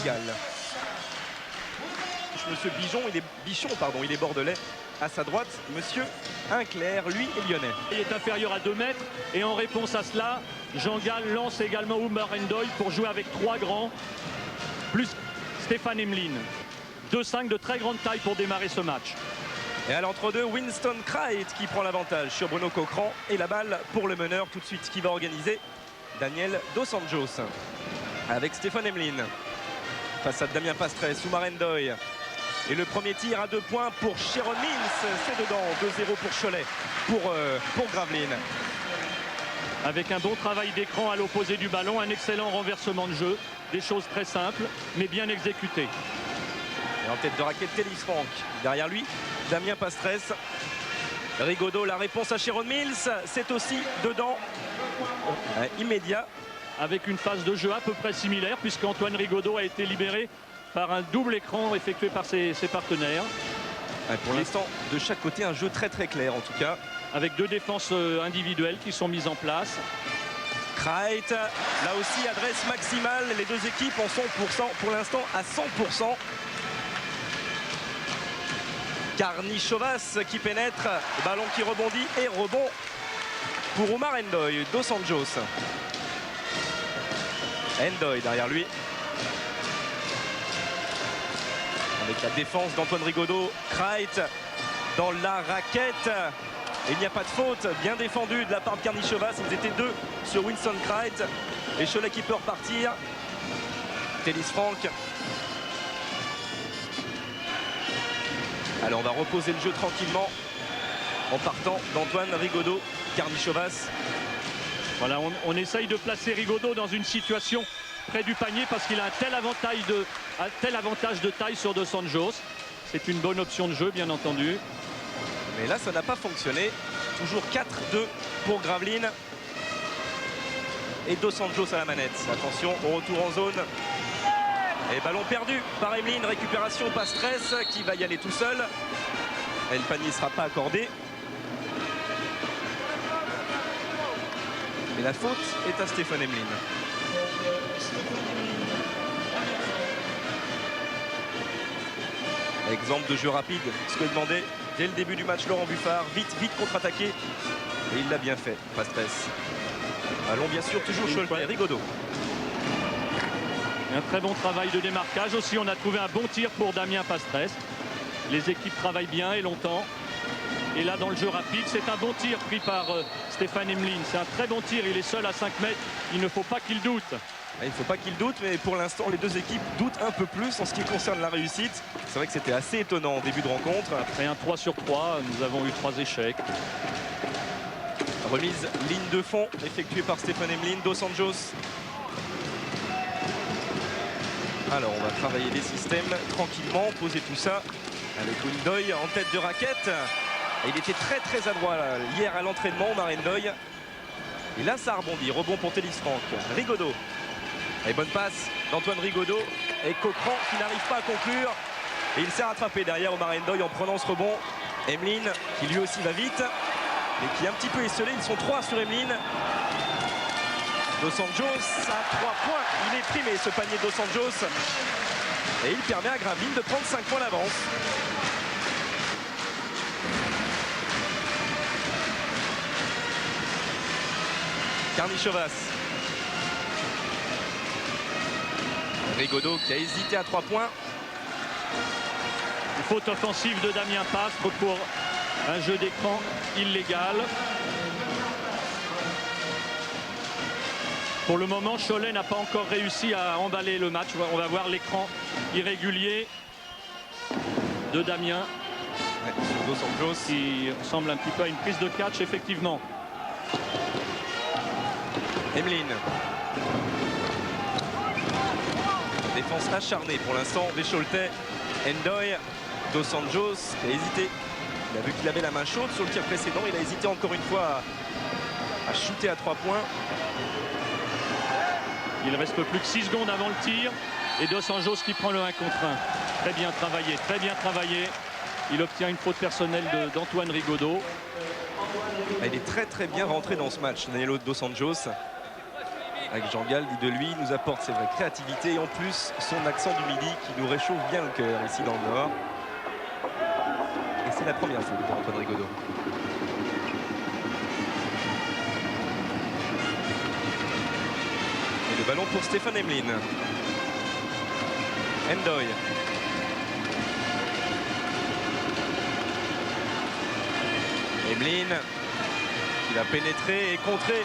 Galles. Monsieur Bichon, il est bordelais. À sa droite, Monsieur Inclair, lui est lyonnais. Il est inférieur à 2 mètres et en réponse à cela, Jean Gall lance également Oumar Ndoye pour jouer avec 3 grands, plus Stéphane Emmeline. 2-5 de très grande taille pour démarrer ce match. Et à l'entre-deux, Winston Kreit qui prend l'avantage sur Bruno Coquerand. Et la balle pour le meneur tout de suite qui va organiser Daniel Dos Anjos. Avec Stéphane Emmeline. Face à Damien Pastres, Oumar Ndoye. Et le premier tir à 2 points pour Sharon Mills. C'est dedans, 2-0 pour Cholet, pour Gravelines. Avec un bon travail d'écran à l'opposé du ballon, un excellent renversement de jeu. Des choses très simples, mais bien exécutées. Et en tête de raquette, Télis Franck. Derrière lui, Damien Pastres. Rigaudot, la réponse à Sharon Mills. C'est aussi dedans, immédiat. Avec une phase de jeu à peu près similaire, puisqu'Antoine Rigaudot a été libéré par un double écran effectué par ses partenaires. Pour l'instant, de chaque côté, un jeu très clair en tout cas. Avec 2 défenses individuelles qui sont mises en place. Kreit, là aussi, adresse maximale. Les 2 équipes en sont pour l'instant à 100%. Karnichovas qui pénètre, ballon qui rebondit et rebond pour Oumar Ndoye. Dos Anjos. Ndoye derrière lui. Avec la défense d'Antoine Rigaudot. Kreit dans la raquette. Et il n'y a pas de faute. Bien défendu de la part de Karnichovas. Ils étaient 2 sur Winston Kreit. Et Cholet qui peut repartir. Télis Franck. Alors on va reposer le jeu tranquillement en partant d'Antoine Rigaudot. Karnichovas. Voilà, on essaye de placer Rigaudot dans une situation près du panier parce qu'il a un tel avantage de taille sur Dos Anjos. C'est une bonne option de jeu, bien entendu. Mais là, ça n'a pas fonctionné. Toujours 4-2 pour Gravelines. Et Dos Anjos à la manette. Attention, au retour en zone. Et ballon perdu par Emmeline. Récupération Pastres qui va y aller tout seul. Et le panier ne sera pas accordé. Mais la faute est à Stéphane Emmeline. Exemple de jeu rapide, ce que demandait dès le début du match Laurent Buffard. Vite contre-attaquer. Et il l'a bien fait, Pastres. Allons bien sûr toujours Cholet, Rigaudot. Un très bon travail de démarquage. Aussi, on a trouvé un bon tir pour Damien Pastres. Les équipes travaillent bien et longtemps. Et là, dans le jeu rapide, c'est un bon tir pris par Stéphane Emmeline. C'est un très bon tir. Il est seul à 5 mètres. Il ne faut pas qu'il doute. Il ne faut pas qu'il doute, mais pour l'instant, les 2 équipes doutent un peu plus en ce qui concerne la réussite. C'est vrai que c'était assez étonnant en début de rencontre. Après un 3 sur 3, nous avons eu 3 échecs. Remise ligne de fond effectuée par Stéphane Emmeline. Dos Anjos. Alors, on va travailler les systèmes tranquillement, poser tout ça avec Ndoye en tête de raquette. Et il était très adroit là, hier à l'entraînement, Oumar Ndoye. Et là, ça rebondit. Rebond pour Télis Franck. Rigaudot. Et bonne passe d'Antoine Rigaudot. Et Coquerand qui n'arrive pas à conclure. Et il s'est rattrapé derrière Oumar Ndoye en prenant ce rebond. Emmeline qui lui aussi va vite. Mais qui est un petit peu esselé. Ils sont 3 sur Emmeline. Dos Anjos à 3 points. Il est primé ce panier Dos Anjos. Et il permet à Gravelines de prendre 5 points d'avance. Karnichovas. Rigaudot qui a hésité à 3 points. Une faute offensive de Damien Pastres pour un jeu d'écran illégal. Pour le moment, Cholet n'a pas encore réussi à emballer le match. On va voir l'écran irrégulier de Damien. Dos Anjos qui ressemble un petit peu à une prise de catch, effectivement. Emmeline. Défense acharnée pour l'instant des Choletais. Ndoye. Dos Anjos qui a hésité. Il a vu qu'il avait la main chaude sur le tir précédent. Il a hésité encore une fois à shooter à 3 points. Il reste plus que 6 secondes avant le tir. Et Dos Anjos qui prend le 1 contre 1. Très bien travaillé, très bien travaillé. Il obtient une faute personnelle d'Antoine Rigaudot. Il est très bien rentré dans ce match, Danilo Dos Anjos. Avec Jean-Gall, dit de lui, il nous apporte, c'est vrai, créativité et en plus son accent du midi qui nous réchauffe bien le cœur ici dans le Nord. Et c'est la première faute pour Antoine Rigaudot. Et le ballon pour Stéphane Emlin. Ndoye. Emlin qui va pénétrer et contrer.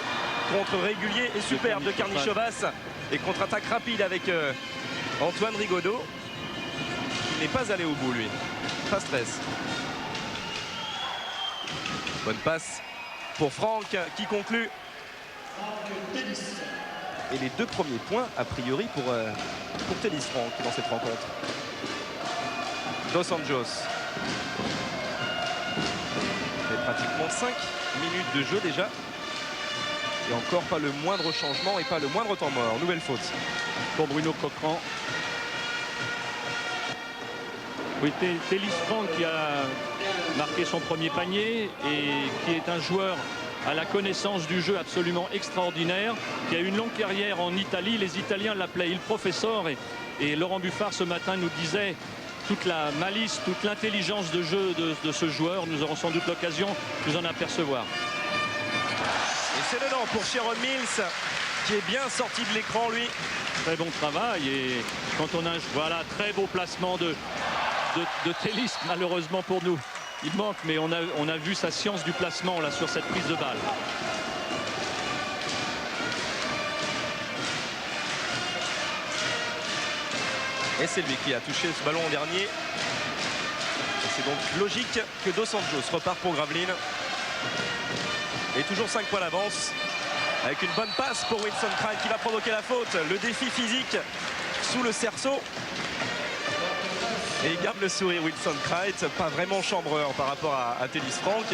Contre régulier et superbe de Karnišovas. Et contre-attaque rapide avec Antoine Rigaudot. Qui n'est pas allé au bout lui. Pas stress. Bonne passe pour Franck qui conclut. Et les 2 premiers points a priori pour Télis Franck dans cette rencontre. Dos Anjos. Et pratiquement 5 minutes de jeu déjà. Et encore pas le moindre changement et pas le moindre temps mort. Nouvelle faute pour Bruno Coquerand. Oui, Télis Franck qui a marqué son premier panier et qui est un joueur à la connaissance du jeu absolument extraordinaire, qui a une longue carrière en Italie. Les Italiens l'appelaient il professeur et Laurent Buffard ce matin nous disait toute la malice, toute l'intelligence de jeu de ce joueur. Nous aurons sans doute l'occasion de nous en apercevoir. Et c'est dedans pour Sharon Mills qui est bien sorti de l'écran lui. Très bon travail et quand on a voilà très beau placement de Télis malheureusement pour nous. Il manque mais on a vu sa science du placement là sur cette prise de balle. Et c'est lui qui a touché ce ballon en dernier. Et c'est donc logique que Dos Anjos repart pour Gravelines. Et toujours 5 points d'avance. Avec une bonne passe pour Winston Krait qui va provoquer la faute. Le défi physique sous le cerceau. Et il garde le sourire Winston Krait. Pas vraiment chambreur par rapport à Télis Franck.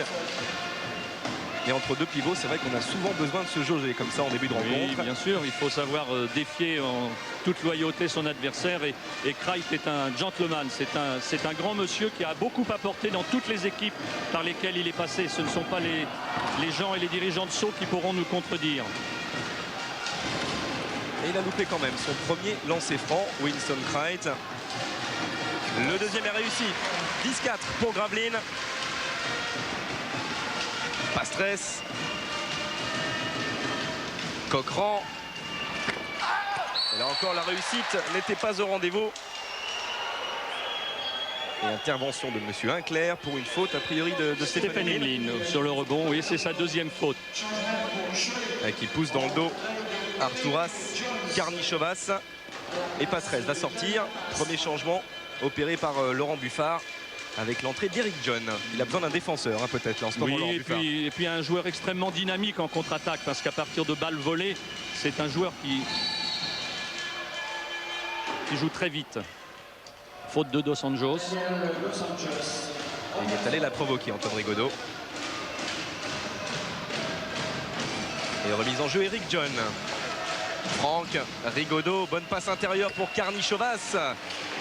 Et entre 2 pivots, c'est vrai qu'on a souvent besoin de se jauger comme ça en début de rencontre. Oui, bien sûr, il faut savoir défier en toute loyauté son adversaire. Et Krait est un gentleman. C'est un grand monsieur qui a beaucoup apporté dans toutes les équipes par lesquelles il est passé. Ce ne sont pas les gens et les dirigeants de Sceaux qui pourront nous contredire. Et il a loupé quand même son premier lancer franc, Winston Krait. Le deuxième est réussi. 10-4 pour Gravelines. Pas stress. Coquerand. Et là encore, la réussite n'était pas au rendez-vous. Et intervention de monsieur Inclair pour une faute a priori de Stéphane Emlin. Sur le rebond, oui, c'est sa deuxième faute. Qui pousse dans le dos Arturas Karnišovas. Et Passerelle va sortir. Premier changement opéré par Laurent Buffard. Avec l'entrée d'Eric John. Il a besoin d'un défenseur peut-être en ce moment. Oui, et puis un joueur extrêmement dynamique en contre-attaque parce qu'à partir de balles volées, c'est un joueur qui joue très vite. Faute de Dos Anjos. Et il est allé la provoquer, Antoine Rigaudot. Et remise en jeu Eric John. Franck Rigaudot, bonne passe intérieure pour Karnišovas.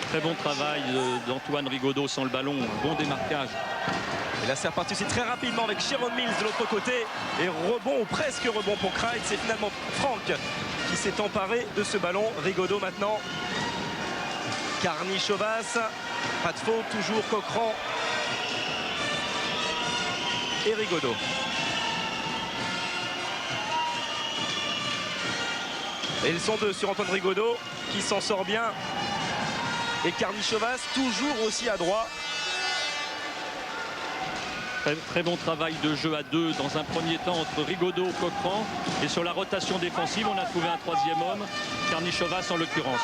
Très bon travail d'Antoine Rigaudot sans le ballon, bon démarquage. Et là c'est reparti aussi très rapidement avec Sharon Mills de l'autre côté. Et rebond ou presque rebond pour Krait. C'est finalement Franck qui s'est emparé de ce ballon. Rigaudot maintenant. Karnišovas. Pas de faute, toujours Coquerand. Et Rigaudot. Et ils sont 2 sur Antoine Rigaudot qui s'en sort bien. Et Karnišovas toujours aussi adroit. Très bon travail de jeu à 2 dans un premier temps entre Rigaudot et Coquerand. Et sur la rotation défensive, on a trouvé un troisième homme, Karnišovas en l'occurrence.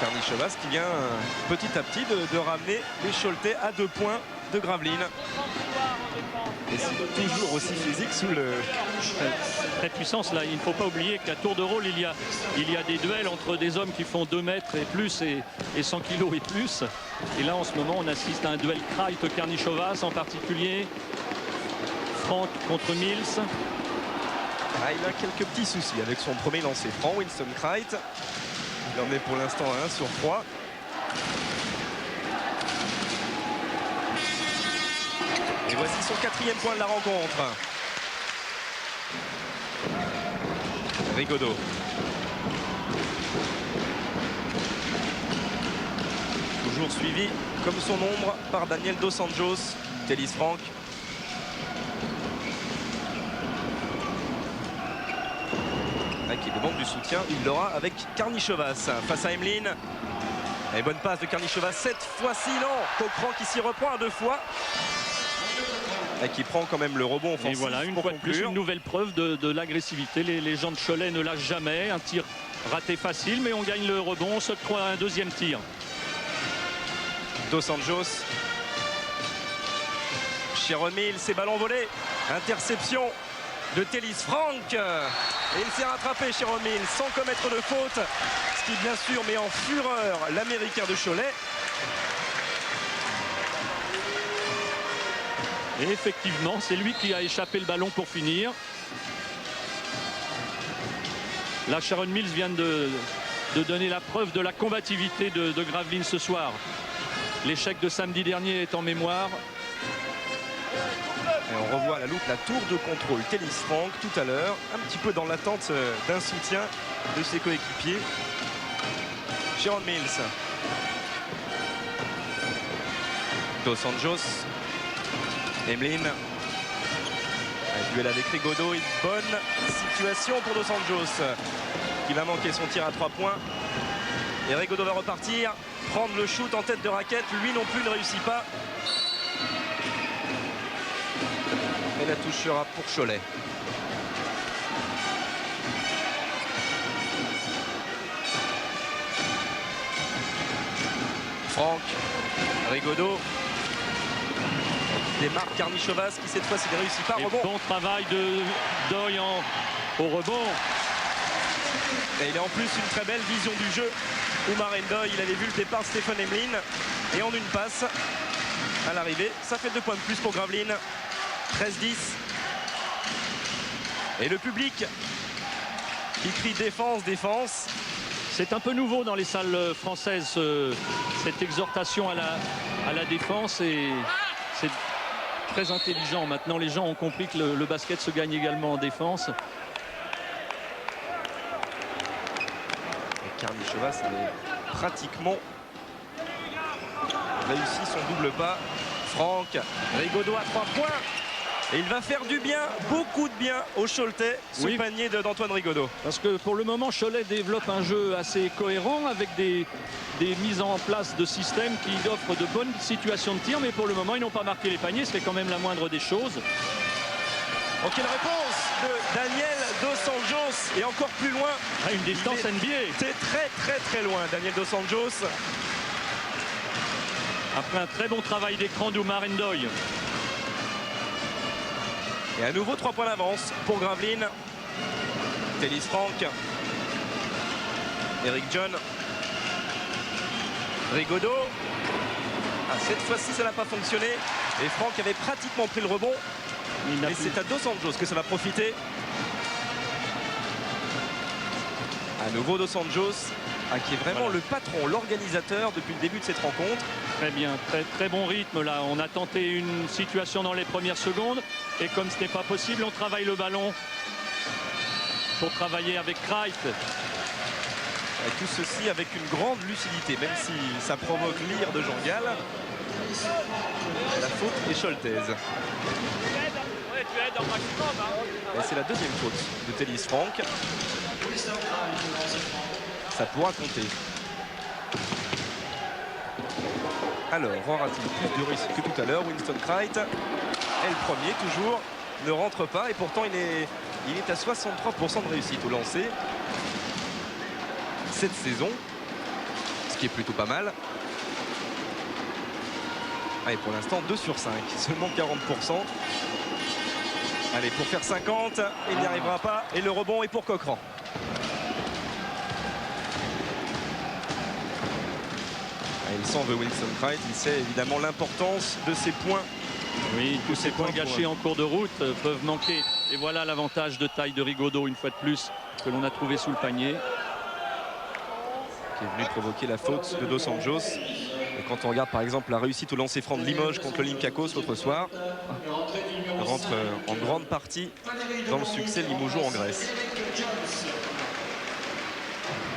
Karnišovas qui vient petit à petit de ramener les Choletais à 2 points de Gravelines. Et c'est toujours aussi physique sous le... Très puissance là, il ne faut pas oublier qu'à tour de rôle il y a des duels entre des hommes qui font 2 mètres et plus et 100 kilos et plus. Et là en ce moment on assiste à un duel Krait-Karnišovas en particulier. Franck contre Mills. Il a quelques petits soucis avec son premier lancer franc, Winston Krait. Il en est pour l'instant à 1 sur 3. Et voici son 4e point de la rencontre. Rigaudot. Toujours suivi comme son ombre par Daniel Dos Anjos. Tellis Franck. Qui demande du soutien, il l'aura avec Karnichevas face à Emeline. Et bonne passe de Karnichevas cette fois-ci, non. Coquerand qui s'y reprend à 2 fois. Et qui prend quand même le rebond offensif. Et voilà, une fois de plus, une nouvelle preuve de l'agressivité. Les gens de Cholet ne lâchent jamais. Un tir raté facile, mais on gagne le rebond. On se croit un deuxième tir. Dos Anjos. Sharon Mills, ses ballons volés. Interception de Tellis Franck. Et il s'est rattrapé, Sharon Mills, sans commettre de faute. Ce qui, bien sûr, met en fureur l'Américain de Cholet. Et effectivement, c'est lui qui a échappé le ballon pour finir. Là, Sharon Mills vient de donner la preuve de la combativité de Gravelines ce soir. L'échec de samedi dernier est en mémoire. Et on revoit à la loupe la tour de contrôle Tellis Franck tout à l'heure, un petit peu dans l'attente d'un soutien de ses coéquipiers. Sharon Mills. Dos Anjos. Emeline. Un duel avec Rigaudot. Une bonne situation pour Dos Anjos qui va manquer son tir à 3 points. Et Rigaudot va repartir, prendre le shoot en tête de raquette. Lui non plus ne réussit pas. Et la touche sera pour Cholet. Franck, Rigaudot. Démarque Karnichevas qui cette fois-ci ne réussit pas. Rebond. Bon travail de Doy au rebond. Et il a en plus une très belle vision du jeu. Oumar Ndoye, il avait vu le départ de Stéphane Emeline. Et en une passe à l'arrivée, ça fait 2 points de plus pour Gravelines. 13-10. Et le public qui crie défense, défense. C'est un peu nouveau dans les salles françaises, cette exhortation à la défense. Et c'est très intelligent. Maintenant, les gens ont compris que le basket se gagne également en défense. Et Karnichevas avait pratiquement réussi son double pas. Franck, Rigaudot à 3 points. Et il va faire du bien, beaucoup de bien au Choletais, ce panier d'Antoine Rigaudot. Parce que pour le moment, Cholet développe un jeu assez cohérent avec des mises en place de systèmes qui offrent de bonnes situations de tir. Mais pour le moment, ils n'ont pas marqué les paniers. C'est quand même la moindre des choses. Ok, la réponse de Daniel Dos Anjos est encore plus loin. À une distance NBA. C'est très loin, Daniel Dos Anjos. Après un très bon travail d'écran d'Oumar Ndoye. Et à nouveau 3 points d'avance pour Gravelines. Tellis Franck. Eric John. Rigaudot. Ah, cette fois-ci, ça n'a pas fonctionné. Et Franck avait pratiquement pris le rebond. Mais c'est à Dos Anjos que ça va profiter. À nouveau Dos Anjos, qui est vraiment le patron, l'organisateur depuis le début de cette rencontre. Très bien, très bon rythme là. On a tenté une situation dans les premières secondes. Et comme ce n'est pas possible, on travaille le ballon pour travailler avec Wright. Et tout ceci avec une grande lucidité, même si ça provoque l'ire de Jean Gall. La faute est choletaise. Et c'est la deuxième faute de Tellis Franck. Ça pourra compter. Alors, aura-t-il plus de réussite que tout à l'heure? Winston Wright est le premier, toujours, ne rentre pas. Et pourtant, il est à 63% de réussite au lancer cette saison, ce qui est plutôt pas mal. Et pour l'instant, 2 sur 5, seulement 40%. Allez, pour faire 50, il n'y arrivera pas. Et le rebond est pour Coquerand. Il s'en veut, Winston Wright. Il sait évidemment l'importance de ces points. Oui, tous ces points gâchés en cours de route peuvent manquer. Et voilà l'avantage de taille de Rigaudot, une fois de plus, que l'on a trouvé sous le panier. Qui est venu provoquer la faute de Dos Anjos. Et quand on regarde par exemple la réussite au lancer franc de Limoges contre l'Olympiakos l'autre soir, on rentre en grande partie dans le succès limogeois en Grèce.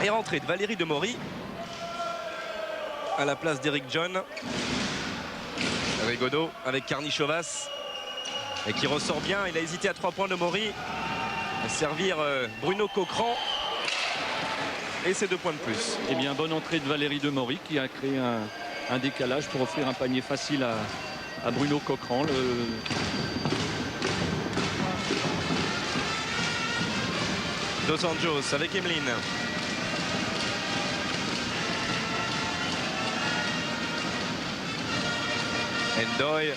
Et rentrée de Valérie Demory à la place d'Eric John. Rigaudot avec Karnichovas et qui ressort bien. Il a hésité à 3 points de Demory. Servir Bruno Coquerand. Et c'est 2 points de plus. Eh bien, bonne entrée de Valérie Demory qui a créé un décalage pour offrir un panier facile à Bruno Coquerand. Dos Anjos avec Emeline. Ndoye,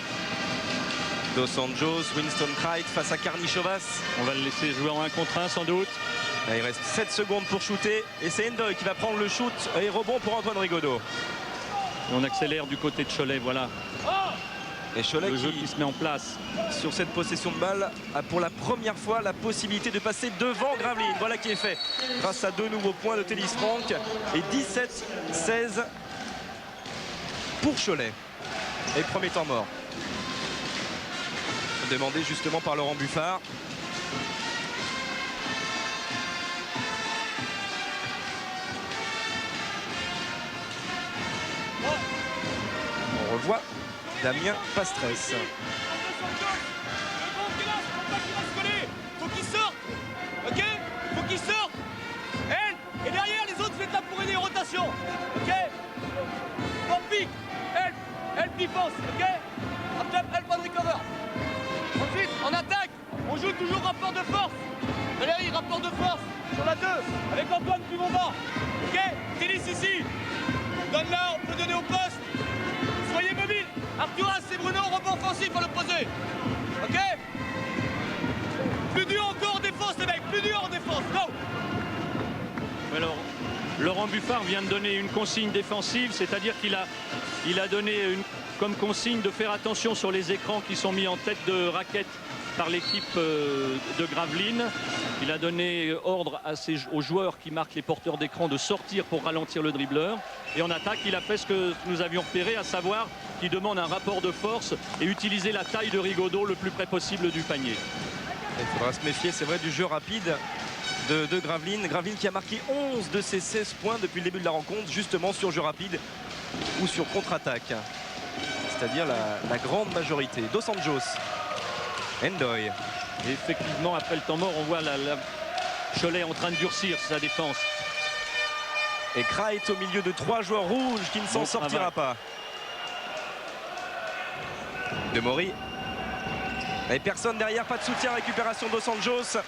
Dos Anjos, Winston Cright face à Karnichovas. On va le laisser jouer en 1 contre 1 sans doute. Là, il reste 7 secondes pour shooter et c'est Ndoye qui va prendre le shoot et rebond pour Antoine Rigaudot. Et on accélère du côté de Cholet, voilà. Et Cholet Le jeu qui se met en place. Sur cette possession de balle a pour la première fois la possibilité de passer devant Gravelines. Voilà qui est fait grâce à 2 nouveaux points de Teddy Franck et 17-16 pour Cholet. Et premier temps mort demandé justement par Laurent Buffard. On revoit Damien Pastresse. Faut qu'il sorte, ok? Faut qu'il sorte. Elle, et derrière les autres, faites là pour aider les rotations, ok? On pique, elle défense, ok? Après, elle pas de recover. Ensuite, en attaque, on joue toujours rapport de force. Valérie, rapport de force sur la 2, avec Antoine Pivonda, ok? Télis ici, donne là, on peut donner au poste. Soyez mobile. Arturas et Bruno, rebond offensif à l'opposé. Ok? Plus dur encore en défense, les mecs. Plus dur en défense. Go! Alors, Laurent Buffard vient de donner une consigne défensive, c'est-à-dire qu'il a donné comme consigne de faire attention sur les écrans qui sont mis en tête de raquette par l'équipe de Gravelines. Il a donné ordre aux joueurs qui marquent les porteurs d'écran de sortir pour ralentir le dribbleur. Et en attaque, il a fait ce que nous avions repéré, à savoir qu'il demande un rapport de force et utiliser la taille de Rigaudot le plus près possible du panier. Il faudra se méfier, c'est vrai, du jeu rapide de Gravelines. Gravelines qui a marqué 11 de ses 16 points depuis le début de la rencontre, justement sur jeu rapide ou sur contre-attaque. C'est-à-dire la grande majorité. Dos Anjos, Ndoye. Et effectivement, après le temps mort, on voit la Cholet en train de durcir sa défense. Et Cright au milieu de 3 joueurs rouges qui ne s'en sortira pas. Demory. Et personne derrière, pas de soutien, récupération Dos Anjos.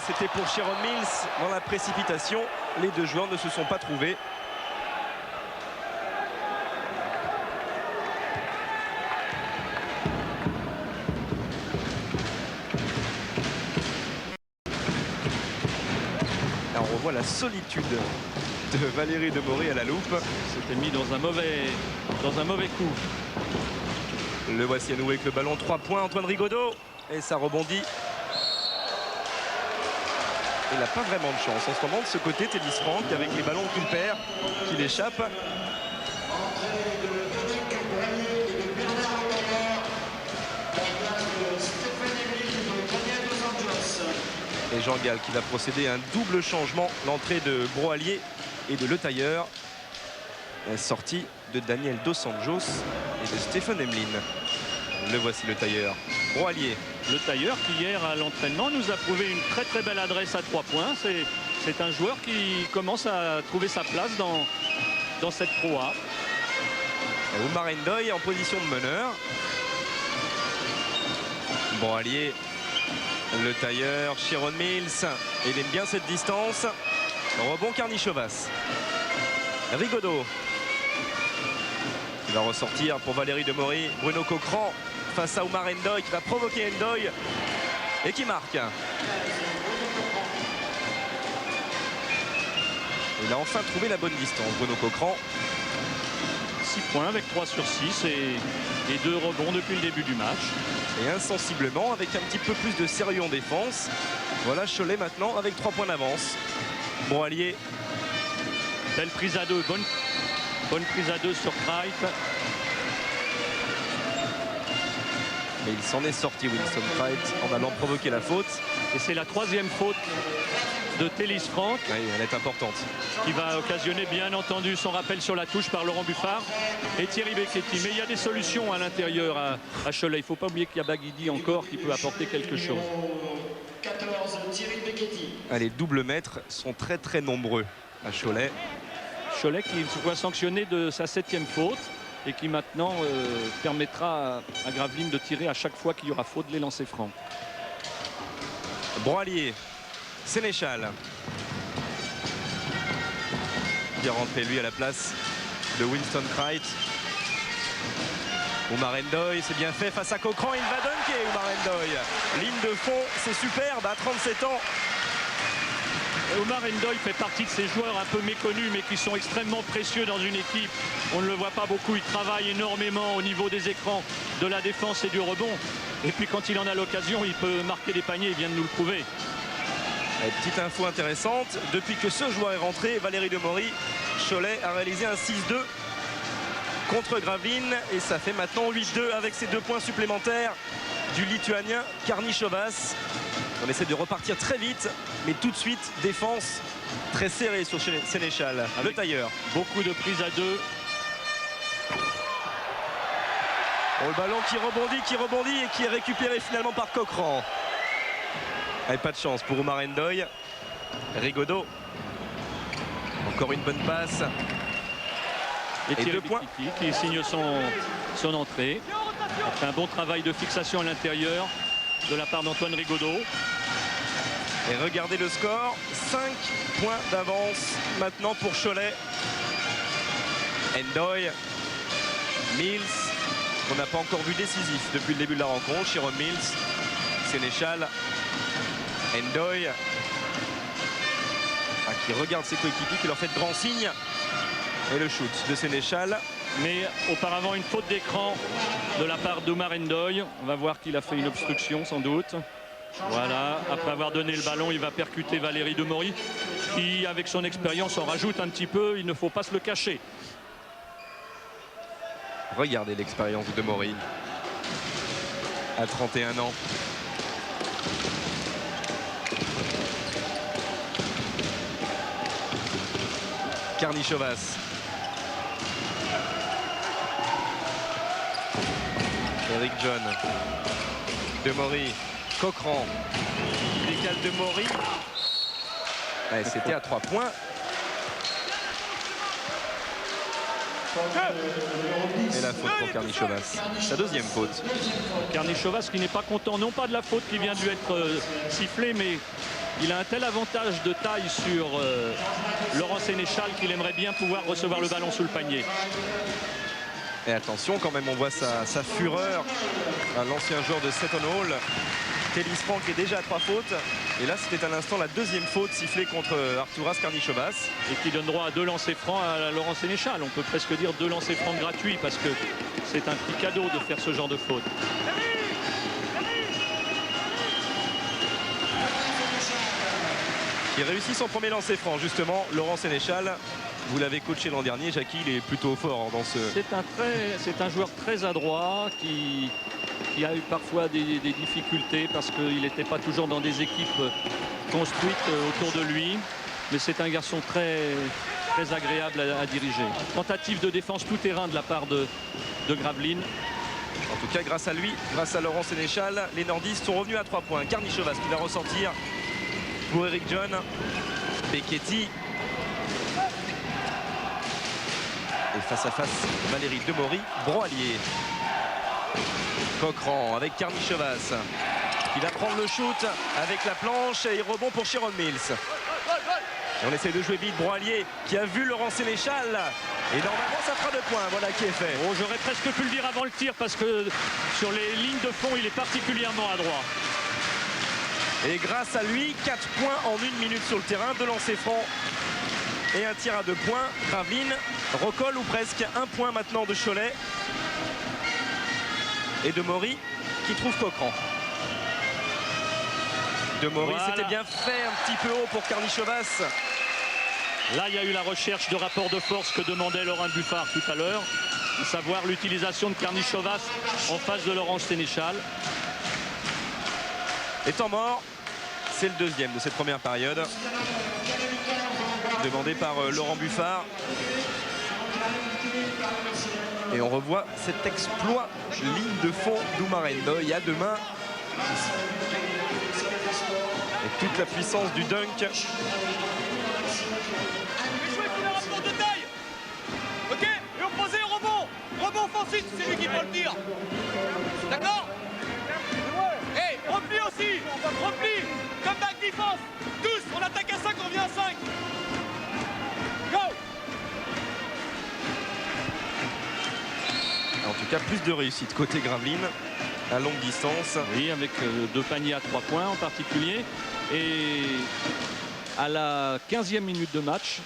C'était pour Sharon Mills dans la précipitation. Les 2 joueurs ne se sont pas trouvés. Là, on revoit la solitude de Valérie Demory à la loupe. C'était mis dans un mauvais coup. Le voici à nouveau avec le ballon. 3 points, Antoine Rigaudot. Et ça rebondit. Il n'a pas vraiment de chance en ce moment de ce côté, Teddy Franck, avec les ballons qu'il perd, qu'il échappe. Et Jean Gall qui va procéder à un double changement. L'entrée de Broallier et de Le Tailleur. La sortie de Daniel Dos Anjos et de Stéphane Emeline. Le voici Le Tailleur. Broallier. Le Tailleur qui hier à l'entraînement nous a prouvé une très très belle adresse à 3 points. C'est un joueur qui commence à trouver sa place dans cette Pro A. Oumar Ndoye en position de meneur. Broallier. Le Tailleur, Sharon Mills. Il aime bien cette distance. Rebond Karnichovas. Rigaudot. Il va ressortir pour Valérie Demory. Bruno Coquerand face à Oumar Ndoye qui va provoquer Ndoye et qui marque. Il a enfin trouvé la bonne distance, Bruno Coquerand. 6 points avec 3 sur 6 et 2 rebonds depuis le début du match. Et insensiblement, avec un petit peu plus de sérieux en défense, voilà Cholet maintenant avec 3 points d'avance. Broallier. Belle prise à 2, bonne prise à 2 sur Cright. Mais il s'en est sorti, Winston Wright, en allant provoquer la faute. Et c'est la troisième faute de Télis Franck. Oui, elle est importante. Qui va occasionner bien entendu son rappel sur la touche par Laurent Buffard et Thierry Becchetti. Mais il y a des solutions à l'intérieur à Cholet. Il ne faut pas oublier qu'il y a Baguidi encore qui peut apporter quelque chose. 14, Thierry Becchetti. Les doubles mètres sont très très nombreux à Cholet. Cholet qui se voit sanctionné de sa 7e faute et qui maintenant permettra à Gravelines de tirer à chaque fois qu'il y aura faute les lancers francs. Broalier, Sénéchal qui est rentré lui à la place de Winston Wright. Oumar Ndoye, c'est bien fait face à Cochran, il va dunker Oumar Ndoye. Ligne de fond, c'est superbe à 37 ans. Oumar Ndoye fait partie de ces joueurs un peu méconnus mais qui sont extrêmement précieux dans une équipe. On ne le voit pas beaucoup, il travaille énormément au niveau des écrans, de la défense et du rebond. Et puis quand il en a l'occasion, il peut marquer des paniers, il vient de nous le prouver. Petite info intéressante, depuis que ce joueur est rentré, Valérie Demory, Cholet a réalisé un 6-2 contre Gravelines et ça fait maintenant 8-2 avec ces 2 points supplémentaires du Lituanien Karnišovas. On essaie de repartir très vite, mais tout de suite défense très serrée sur Sénéchal, le tailleur. Beaucoup de prises à 2. Le ballon qui rebondit et qui est récupéré finalement par Cochran. Pas de chance pour Oumar Ndoye. Rigaudot. Encore une bonne passe. Et 2 points. Qui signe son entrée. Après un bon travail de fixation à l'intérieur de la part d'Antoine Rigaudot. Et regardez le score. 5 points d'avance maintenant pour Cholet. Ndoye. Mills. On n'a pas encore vu décisif depuis le début de la rencontre. Chiron Mills. Sénéchal. Ndoye qui regarde ses coéquipiers, qui leur fait de grands signes. Et le shoot de Sénéchal. Mais auparavant une faute d'écran de la part d'Oumar Ndoye. On va voir qu'il a fait une obstruction sans doute. Voilà, après avoir donné le ballon, il va percuter Valérie Demory qui, avec son expérience, en rajoute un petit peu. Il ne faut pas se le cacher. Regardez l'expérience de Demory à 31 ans. Karnišovas. Eric John. Demory. Cochran. Il décale Demory. C'était à 3 points. Et la faute pour Karnišovas. Sa 2e faute. Karnišovas qui n'est pas content, non pas de la faute qui vient de lui être sifflée, mais il a un tel avantage de taille sur Laurent Sénéchal qu'il aimerait bien pouvoir recevoir le ballon sous le panier. Et attention quand même, on voit sa fureur. L'ancien joueur de Seton Hall. Télis Franck est déjà à 3 fautes. Et là, c'était à l'instant la 2e faute sifflée contre Arturas Karnišovas. Et qui donne droit à 2 lancers francs à Laurent Sénéchal. On peut presque dire 2 lancers francs gratuits parce que c'est un petit cadeau de faire ce genre de faute. Il réussit son premier lancer franc, justement, Laurent Sénéchal. Vous l'avez coaché l'an dernier, Jackie, il est plutôt fort dans ce... C'est un joueur très adroit qui a eu parfois des difficultés parce qu'il n'était pas toujours dans des équipes construites autour de lui. Mais c'est un garçon très, très agréable à diriger. Tentative de défense tout-terrain de la part de Gravelines. En tout cas, grâce à lui, grâce à Laurent Sénéchal, les nordistes sont revenus à 3 points. Karnišovas qui va ressortir pour Eric John. Becchetti. Et face à face, Valérie Demory, Broalier. Cochran avec Karnišovas qui va prendre le shoot avec la planche et rebond pour Chiron Mills. Et on essaie de jouer vite. Broalier qui a vu Laurent Sénéchal. Et normalement, ça fera 2 points. Voilà qui est fait. Oh, j'aurais presque pu le dire avant le tir parce que sur les lignes de fond, il est particulièrement adroit. Et grâce à lui, 4 points en 1 minute sur le terrain. 2 lancers francs et un tir à 2 points. Gravelines recolle ou presque. 1 point maintenant de Cholet. Et Demory qui trouve Cochran. Demory, voilà. C'était bien fait, un petit peu haut pour Karnišovas. Là, il y a eu la recherche de rapport de force que demandait Laurent Buffard tout à l'heure. savoir l'utilisation de Karnišovas en face de Laurent Sénéchal. Et temps mort, c'est le deuxième de cette première période. Demandé par Laurent Buffard. Et on revoit cet exploit ligne de fond d'Oumar Ndoye. À demain. Et toute la puissance du dunk. Il faut un rapport de taille. Ok. Et opposé rebond. Rebond offensif, c'est lui qui prend le tir. D'accord. Hey, repli aussi. Repli. Comme back defense. Tous, on attaque à 5, on revient à 5. Go. En tout cas, plus de réussite côté Gravelines à longue distance. Oui, avec 2 paniers à 3 points en particulier. Et à la 15e minute de match,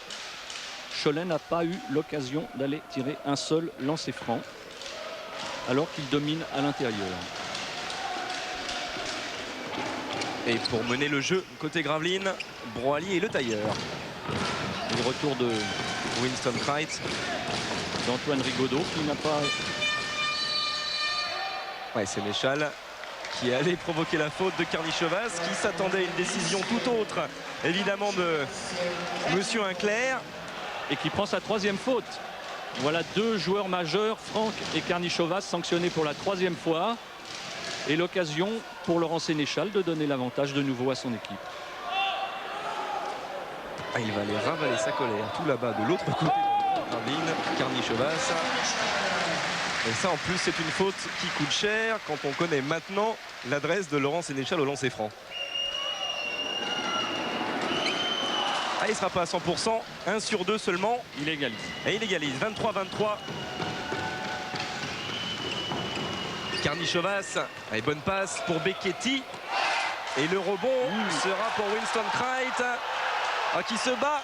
Cholet n'a pas eu l'occasion d'aller tirer un seul lancer franc, alors qu'il domine à l'intérieur. Et pour mener le jeu côté Gravelines, Broalier et le tailleur. Le retour de Winston Krait. d'Antoine Rigaudot qui n'a pas... Ouais, Sénéchal qui allait provoquer la faute de Karnišovas, qui s'attendait à une décision tout autre, évidemment, de Monsieur Inclair. Et qui prend sa 3e faute. Voilà 2 joueurs majeurs, Franck et Karnišovas, sanctionnés pour la 3e fois. Et l'occasion pour Laurent Sénéchal de donner l'avantage de nouveau à son équipe. Ah, il va aller ravaler sa colère tout là-bas de l'autre côté de Gravelines, Karnišovas. Et ça, en plus, c'est une faute qui coûte cher quand on connaît maintenant l'adresse de Laurent Sénéchal au lancer franc. Ah, il ne sera pas à 100%, 1 sur 2 seulement. Il égalise. Et il égalise, 23-23. Karnišovas, allez, bonne passe pour Becchetti. Et le rebond sera pour Winston Krait. Ah, qui se bat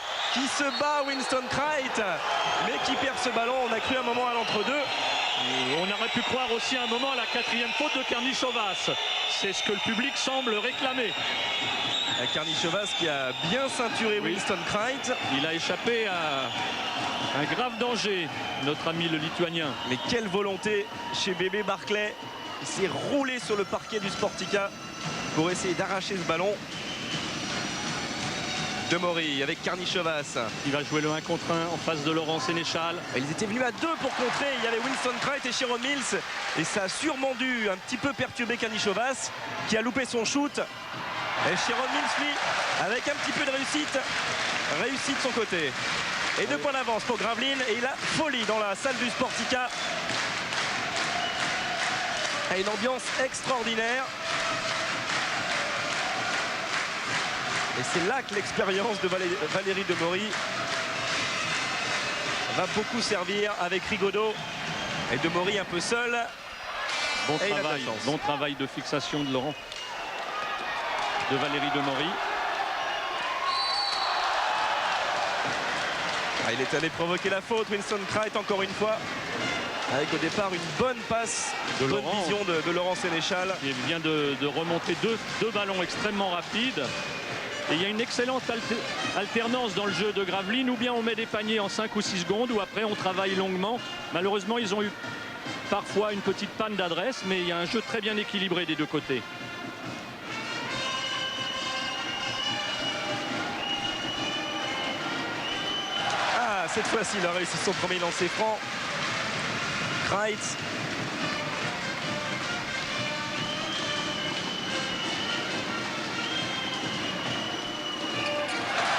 Winston Krait, mais qui perd ce ballon. On a cru un moment à l'entre-deux. On aurait pu croire aussi un moment à la 4e faute de Karnišovas. C'est ce que le public semble réclamer. Karnišovas qui a bien ceinturé Winston Krait. Il a échappé à un grave danger, notre ami le Lituanien. Mais quelle volonté chez Bébé Barclay. Il s'est roulé sur le parquet du Sportica pour essayer d'arracher ce ballon. Demori avec Karnišovas. Il va jouer le 1 contre 1 en face de Laurent Sénéchal. Ils étaient venus à 2 pour contrer. Il y avait Winston Krait et Sherrod Mills. Et ça a sûrement dû un petit peu perturber Karnišovas qui a loupé son shoot. Et Sherrod Mills, lui, avec un petit peu de réussite, réussit de son côté. Et 2 points d'avance pour Gravelines. Et il a folie dans la salle du Sportica. Et une ambiance extraordinaire. Et c'est là que l'expérience de Valérie Demori va beaucoup servir avec Rigaudot. Et Demori un peu seul. Bon travail de fixation de Laurent, de Valérie Demori. Ah, il est allé provoquer la faute, Winston Krait encore une fois. Avec au départ une bonne passe, de bonne Laurent, vision de Laurent Sénéchal. Il vient de remonter deux ballons extrêmement rapides. Et il y a une excellente alternance dans le jeu de Gravelines. Ou bien on met des paniers en 5 ou 6 secondes, ou après on travaille longuement. Malheureusement, ils ont eu parfois une petite panne d'adresse, mais il y a un jeu très bien équilibré des deux côtés. Ah, cette fois-ci, il a réussi son premier lancer franc. Krait.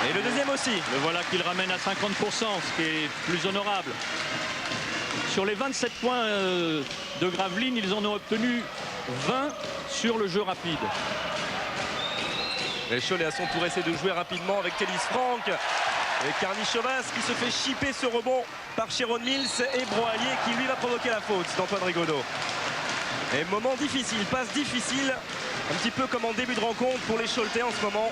Et le deuxième aussi. Le voilà qu'il ramène à 50%, ce qui est plus honorable. Sur les 27 points de Gravelines, ils en ont obtenu 20 sur le jeu rapide. Et Cholet à son tour essaie de jouer rapidement avec Télis Franck. Et Karnišovas qui se fait chipper ce rebond par Sherrod Mills et Broalier qui lui va provoquer la faute d'Antoine Rigaudot. Et moment difficile, passe difficile, un petit peu comme en début de rencontre pour les Choletais en ce moment.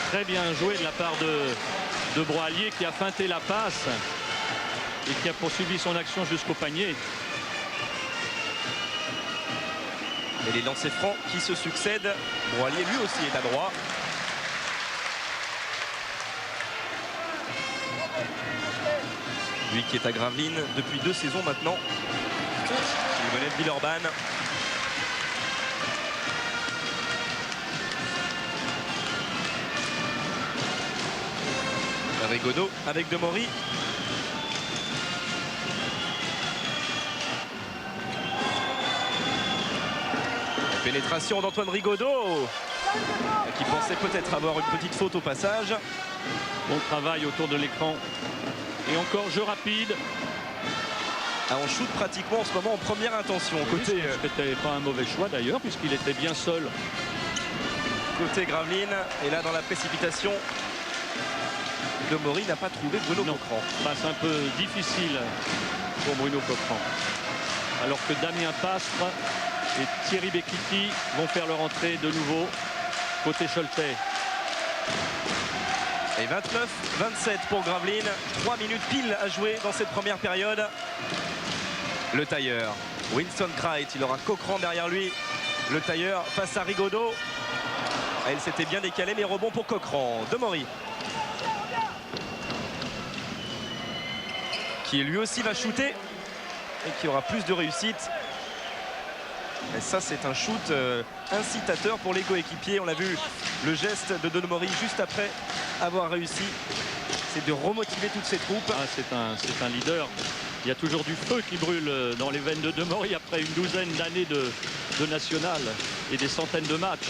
Très bien joué de la part de Broalier qui a feinté la passe et qui a poursuivi son action jusqu'au panier. Et les lancers francs qui se succèdent. Broalier lui aussi est à droit. Lui qui est à Gravelines depuis 2 saisons maintenant. Il venait de Villeurbanne. Rigaudot avec Demory. Pénétration d'Antoine Rigaudot qui pensait peut-être avoir une petite faute au passage. Bon travail autour de l'écran. Et encore jeu rapide. Ah, on shoot pratiquement en ce moment en première intention. Côté, c'était pas un mauvais choix d'ailleurs puisqu'il était bien seul. Côté Gravelines. Et là dans la précipitation, Demory n'a pas trouvé Bruno Coquerand. Passe un peu difficile pour Bruno Coquerand. Alors que Damien Pastre et Thierry Becchetti vont faire leur entrée de nouveau côté Choletais. Et 29-27 pour Gravelines. 3 minutes pile à jouer dans cette première période. Le tailleur, Winston Krait, il aura Coquerand derrière lui. Le tailleur face à Rigaudot. Elle s'était bien décalée, mais rebond pour Coquerand. Demory, qui lui aussi va shooter et qui aura plus de réussite. Et ça, c'est un shoot incitateur pour les coéquipiers. On l'a vu, le geste de Demory juste après avoir réussi, c'est de remotiver toutes ses troupes. Ah, c'est un leader. Il y a toujours du feu qui brûle dans les veines de Demory après une douzaine d'années de national et des centaines de matchs.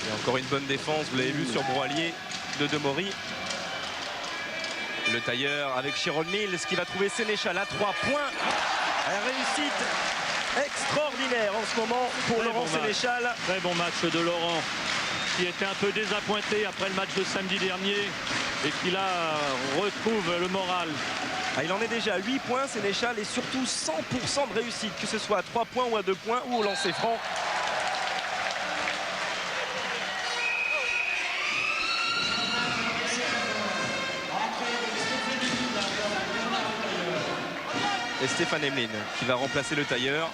Et encore une bonne défense, vous l'avez vu sur Broalier de Demory. Le tailleur avec Chiron Mills qui va trouver Sénéchal à 3 points. Réussite extraordinaire en ce moment pour Laurent Sénéchal. Très bon match de Laurent qui était un peu désappointé après le match de samedi dernier et qui là retrouve le moral. Ah, il en est déjà à 8 points Sénéchal et surtout 100% de réussite, que ce soit à 3 points ou à 2 points ou au lancer franc. Et Stéphane Emlin qui va remplacer le tailleur.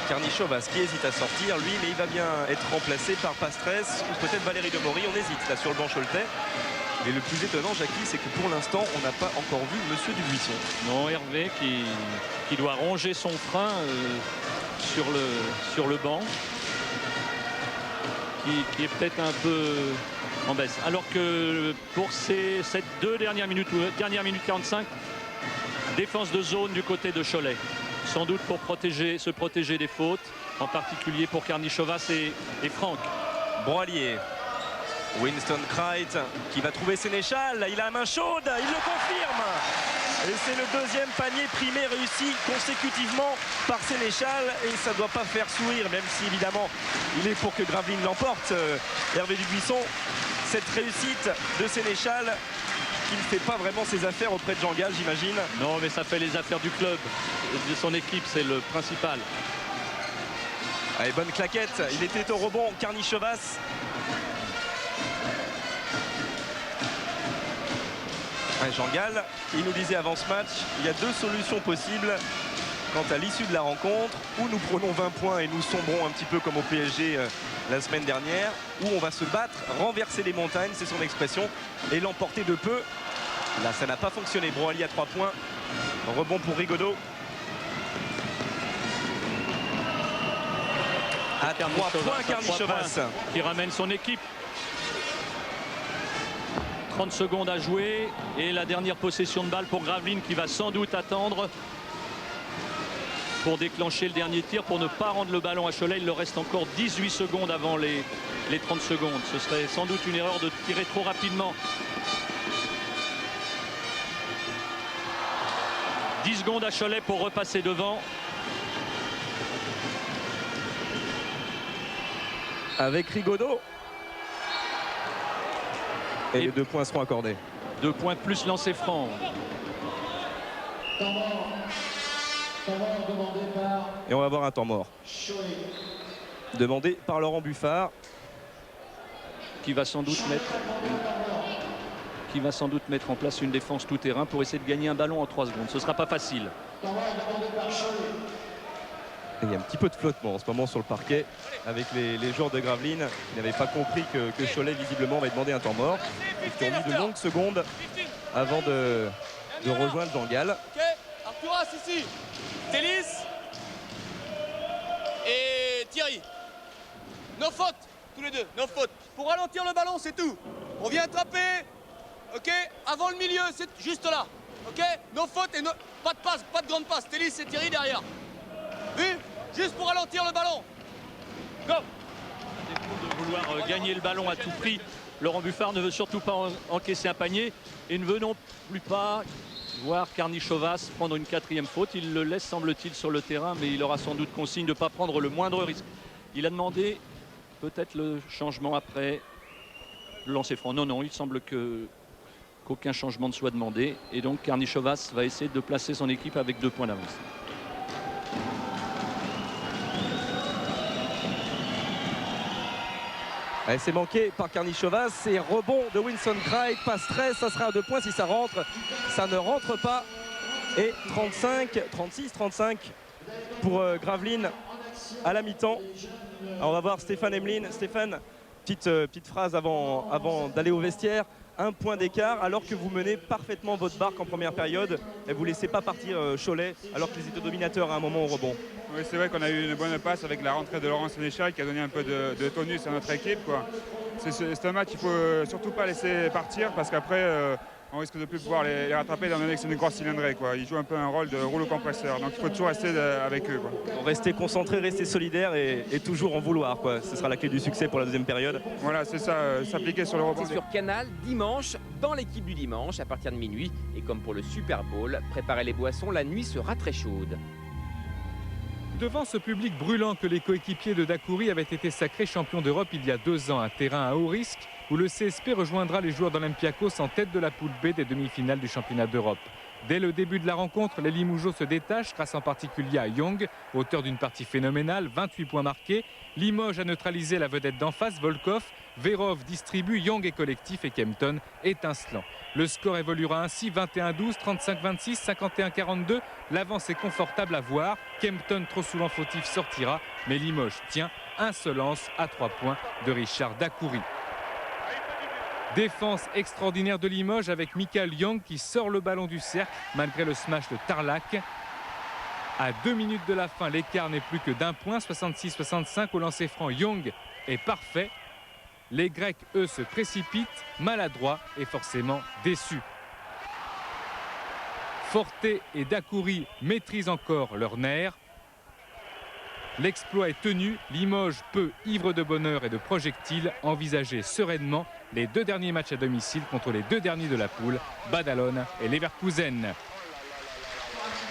Karnichovas qui hésite à sortir, lui, mais il va bien être remplacé par Pastress ou peut-être Valérie Demory. On hésite là sur le banc Choletais. Et le plus étonnant, Jackie, c'est que pour l'instant, on n'a pas encore vu Monsieur Dubuisson. Non, Hervé qui doit ronger son frein sur le banc. Qui est peut-être un peu en baisse. Alors que pour ces 2 dernières minutes, ou dernière minute 45, défense de zone du côté de Cholet. Sans doute pour se protéger des fautes, en particulier pour Karnichovas et Franck. Broalier. Winston Krait qui va trouver Sénéchal. Il a la main chaude, il le confirme. Et c'est le deuxième panier primé réussi consécutivement par Sénéchal. Et ça ne doit pas faire sourire, même si évidemment il est pour que Gravelines l'emporte. Hervé Dubuisson, cette réussite de Sénéchal qui ne fait pas vraiment ses affaires auprès de Jean Gall, j'imagine. Non, mais ça fait les affaires du club, de son équipe, c'est le principal. Allez, bonne claquette, il était au rebond, Karnichovas. Jean Gall, il nous disait avant ce match, il y a 2 solutions possibles quant à l'issue de la rencontre, où nous prenons 20 points et nous sombrons un petit peu comme au PSG la semaine dernière, où on va se battre, renverser les montagnes, c'est son expression, et l'emporter de peu. Là, ça n'a pas fonctionné. Broali à 3 points. Rebond pour Rigaudot. À 3 points, Karnichovas qui ramène son équipe. 30 secondes à jouer et la dernière possession de balle pour Gravelines qui va sans doute attendre pour déclencher le dernier tir, pour ne pas rendre le ballon à Cholet. Il leur reste encore 18 secondes avant les 30 secondes. Ce serait sans doute une erreur de tirer trop rapidement. 10 secondes à Cholet pour repasser devant. Avec Rigaudot. Et les 2 points seront accordés. 2 points plus lancer franc. Et on va avoir un temps mort. Demandé par Laurent Buffard. Qui va sans doute mettre en place une défense tout-terrain pour essayer de gagner un ballon en 3 secondes. Ce ne sera pas facile. Il y a un petit peu de flottement en ce moment sur le parquet avec les joueurs de Gravelines qui n'avaient pas compris que Cholet visiblement va demander un temps mort et qui ont mis de longues secondes avant de rejoindre Jean-Gall. Ok, Arturas ici, Télis et Thierry. No faute, tous les deux, no faute. Pour ralentir le ballon, c'est tout. On vient attraper, ok, avant le milieu, c'est juste là. Ok, no faute et pas de passe, pas de grande passe. Télis et Thierry derrière. Vu? Juste pour ralentir le ballon. Go! À défaut de vouloir gagner le ballon à tout prix, Laurent Buffard ne veut surtout pas encaisser un panier et ne veut non plus pas voir Karnichovas prendre une 4e faute. Il le laisse, semble-t-il, sur le terrain, mais il aura sans doute consigne de ne pas prendre le moindre risque. Il a demandé peut-être le changement après le lancer franc. Non, il semble qu'aucun changement ne soit demandé. Et donc Karnichovas va essayer de placer son équipe avec 2 points d'avance. C'est manqué par Karnichovas. C'est rebond de Winston Cright. Passe 13, ça sera à 2 points si ça rentre. Ça ne rentre pas. Et 36-35 pour Gravelines à la mi-temps. On va voir Stéphane Emmeline. Stéphane, petite phrase avant d'aller au vestiaire. 1 point d'écart alors que vous menez parfaitement votre barque en première période et vous ne laissez pas partir Cholet alors qu'ils étaient dominateurs à un moment au rebond. Oui, c'est vrai qu'on a eu une bonne passe avec la rentrée de Laurent Sénéchal qui a donné un peu de tonus à notre équipe. C'est un match qu'il ne faut surtout pas laisser partir parce qu'après on risque de ne plus pouvoir les rattraper étant donné que c'est une grosse cylindrée. Ils jouent un peu un rôle de rouleau compresseur, donc il faut toujours rester avec eux. Rester concentré, rester solidaire et toujours en vouloir. Ce sera la clé du succès pour la deuxième période. Voilà, c'est ça, s'appliquer sur le rebond. C'est sur Canal, dimanche, dans l'équipe du dimanche, à partir de minuit. Et comme pour le Super Bowl, préparez les boissons, la nuit sera très chaude. Devant ce public brûlant que les coéquipiers de Dacoury avaient été sacrés champions d'Europe il y a 2 ans, un terrain à haut risque où le CSP rejoindra les joueurs d'Olympiakos en tête de la poule B des demi-finales du championnat d'Europe. Dès le début de la rencontre, les Limougeaux se détachent grâce en particulier à Young, auteur d'une partie phénoménale, 28 points marqués. Limoges a neutralisé la vedette d'en face, Volkov. Verov distribue, Young est collectif et Kempton étincelant. Le score évoluera ainsi 21-12, 35-26, 51-42. L'avance est confortable à voir. Kempton, trop souvent fautif, sortira. Mais Limoges tient. Insolence à 3 points de Richard Dacoury. Défense extraordinaire de Limoges avec Michael Young qui sort le ballon du cercle malgré le smash de Tarlac. À 2 minutes de la fin, l'écart n'est plus que d'1 point, 66-65 au lancer franc. Young est parfait. Les Grecs, eux, se précipitent, maladroits et forcément déçus. Forte et Dacoury maîtrisent encore leurs nerfs. L'exploit est tenu. Limoges peut, ivre de bonheur et de projectiles, envisager sereinement les 2 derniers matchs à domicile contre les 2 derniers de la poule, Badalone et Leverkusen.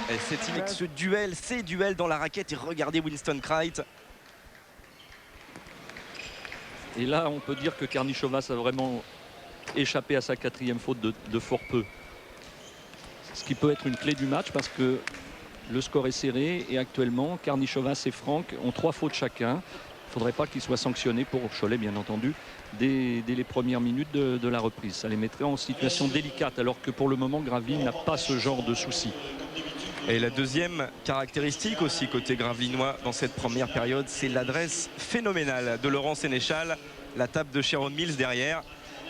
Et c'est unique ce duel, ces duels dans la raquette. Et regardez Winston Cright. Et là, on peut dire que Karnichovas a vraiment échappé à sa 4e faute de fort peu. Ce qui peut être une clé du match parce que le score est serré et actuellement, Karnichovas et Franck ont 3 fautes chacun. Il ne faudrait pas qu'ils soient sanctionnés pour Cholet, bien entendu, dès les premières minutes de la reprise. Ça les mettrait en situation délicate alors que pour le moment, Gravelines n'a pas ce genre de soucis. Et la deuxième caractéristique aussi côté gravelinois dans cette première période, c'est l'adresse phénoménale de Laurent Sénéchal, la tape de Sharon Mills derrière.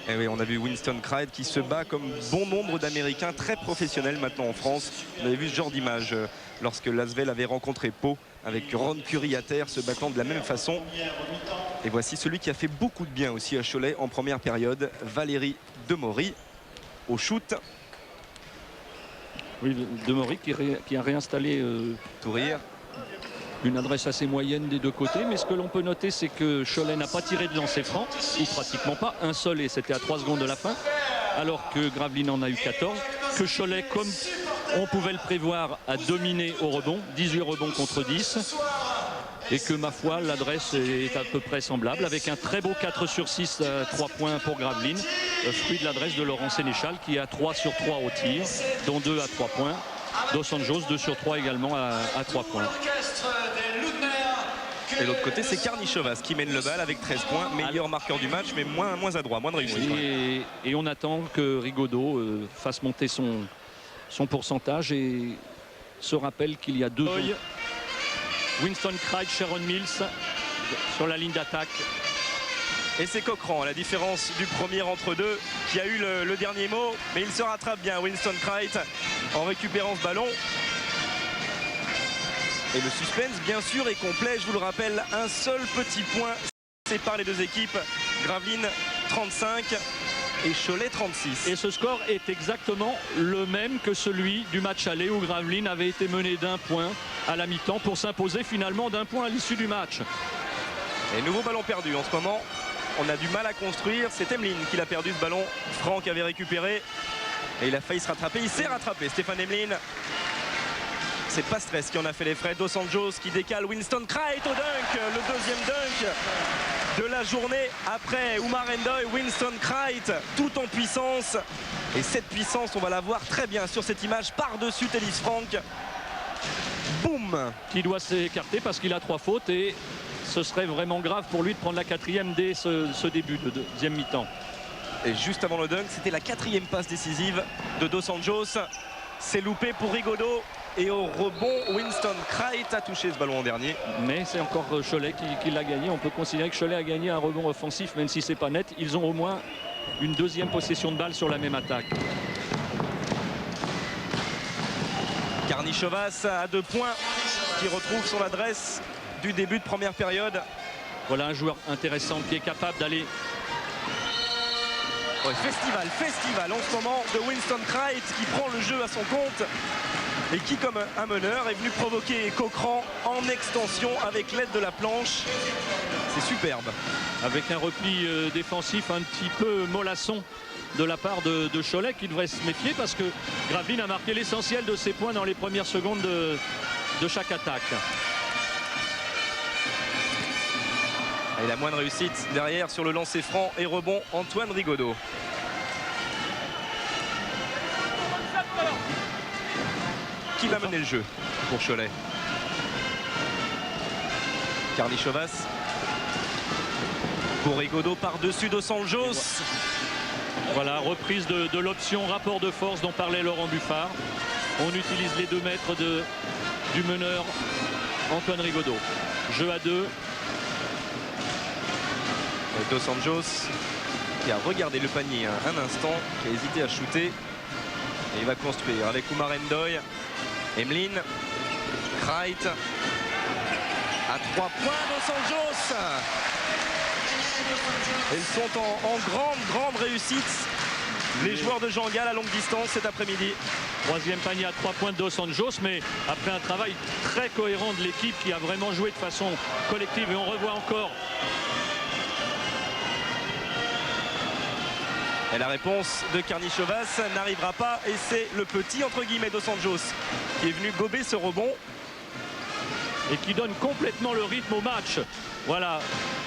Et oui, on a vu Winston Cright qui se bat comme bon nombre d'Américains très professionnels maintenant en France. On avait vu ce genre d'image lorsque Lasvel avait rencontré Pau avec Ron Curry à terre se battant de la même façon. Et voici celui qui a fait beaucoup de bien aussi à Cholet en première période, Valérie Demory au shoot. Oui, Demory qui a réinstallé Tourir. Une adresse assez moyenne des 2 côtés, mais ce que l'on peut noter, c'est que Cholet n'a pas tiré de lancer franc, ou pratiquement pas, un seul, et c'était à 3 secondes de la fin, alors que Gravelines en a eu 14, que Cholet, comme on pouvait le prévoir, a dominé au rebond, 18 rebonds contre 10, et que, ma foi, l'adresse est à peu près semblable, avec un très beau 4 sur 6 à 3 points pour Gravelines, fruit de l'adresse de Laurent Sénéchal, qui a 3 sur 3 au tir, dont 2 à 3 points. Dos Anjos 2 sur 3 également à 3 points. Et l'autre côté, c'est Karnichovas qui mène le bal avec 13 points, meilleur marqueur du match, mais moins adroit, moins de réussite. Et on attend que Rigaudot fasse monter son pourcentage et se rappelle qu'il y a 2 ans. Winston Cright, Sharon Mills sur la ligne d'attaque. Et c'est Cochran, à la différence du premier entre deux, qui a eu le dernier mot. Mais il se rattrape bien, Winston Cright, en récupérant ce ballon. Et le suspense, bien sûr, est complet. Je vous le rappelle, un seul petit point sépare les deux équipes. Gravelines 35 et Cholet 36. Et ce score est exactement le même que celui du match aller où Gravelines avait été mené d'1 point à la mi-temps pour s'imposer finalement d'1 point à l'issue du match. Et nouveau ballon perdu en ce moment. On a du mal à construire. C'est Emeline qui l'a perdu ce ballon. Franck avait récupéré. Et il a failli se rattraper. Il s'est rattrapé, Stéphane Emeline. C'est Pastres qui en a fait les frais. Dos Anjos qui décale Winston Cright au dunk. Le deuxième dunk de la journée après Oumar Ndoye. Winston Cright tout en puissance. Et cette puissance, on va la voir très bien sur cette image par-dessus Télis Franck. Boum! Qui doit s'écarter parce qu'il a 3 fautes et ce serait vraiment grave pour lui de prendre la 4e dès ce début de deuxième mi-temps. Et juste avant le dunk, c'était la 4e passe décisive de Dos Anjos. C'est loupé pour Rigaudot. Et au rebond, Winston Cright a touché ce ballon en dernier. Mais c'est encore Cholet qui l'a gagné. On peut considérer que Cholet a gagné un rebond offensif, même si c'est pas net. Ils ont au moins une 2e possession de balle sur la même attaque. Karnišovas à 2 points qui retrouve son adresse du début de première période. Voilà un joueur intéressant qui est capable d'aller... Ouais, festival en ce moment de Winston Cright qui prend le jeu à son compte et qui, comme un meneur, est venu provoquer Cochran en extension avec l'aide de la planche. C'est superbe. Avec un repli défensif un petit peu mollasson de la part de Cholet qui devrait se méfier parce que Gravelines a marqué l'essentiel de ses points dans les premières secondes de chaque attaque. Et la moindre réussite derrière sur le lancer franc et rebond Antoine Rigaudot. Qui va mener le jeu pour Cholet? Karnišovas pour Rigaudot par-dessus Dos Anjos. Voilà, reprise de l'option rapport de force dont parlait Laurent Buffard. On utilise les 2 mètres du meneur Antoine Rigaudot. Jeu à 2. Dos Anjos qui a regardé le panier un instant, qui a hésité à shooter. Et il va construire avec Oumar Ndoye. Emeline, Cright à 3 points. Dos Anjos. Ils sont en grande réussite, les joueurs de Jean Gall à longue distance cet après-midi. 3e panier à 3 points de Dos Anjos, mais après un travail très cohérent de l'équipe qui a vraiment joué de façon collective. Et on revoit encore. Et la réponse de Karnišovas n'arrivera pas. Et c'est le petit, entre guillemets, Dos Anjos qui est venu gober ce rebond. Et qui donne complètement le rythme au match. Voilà,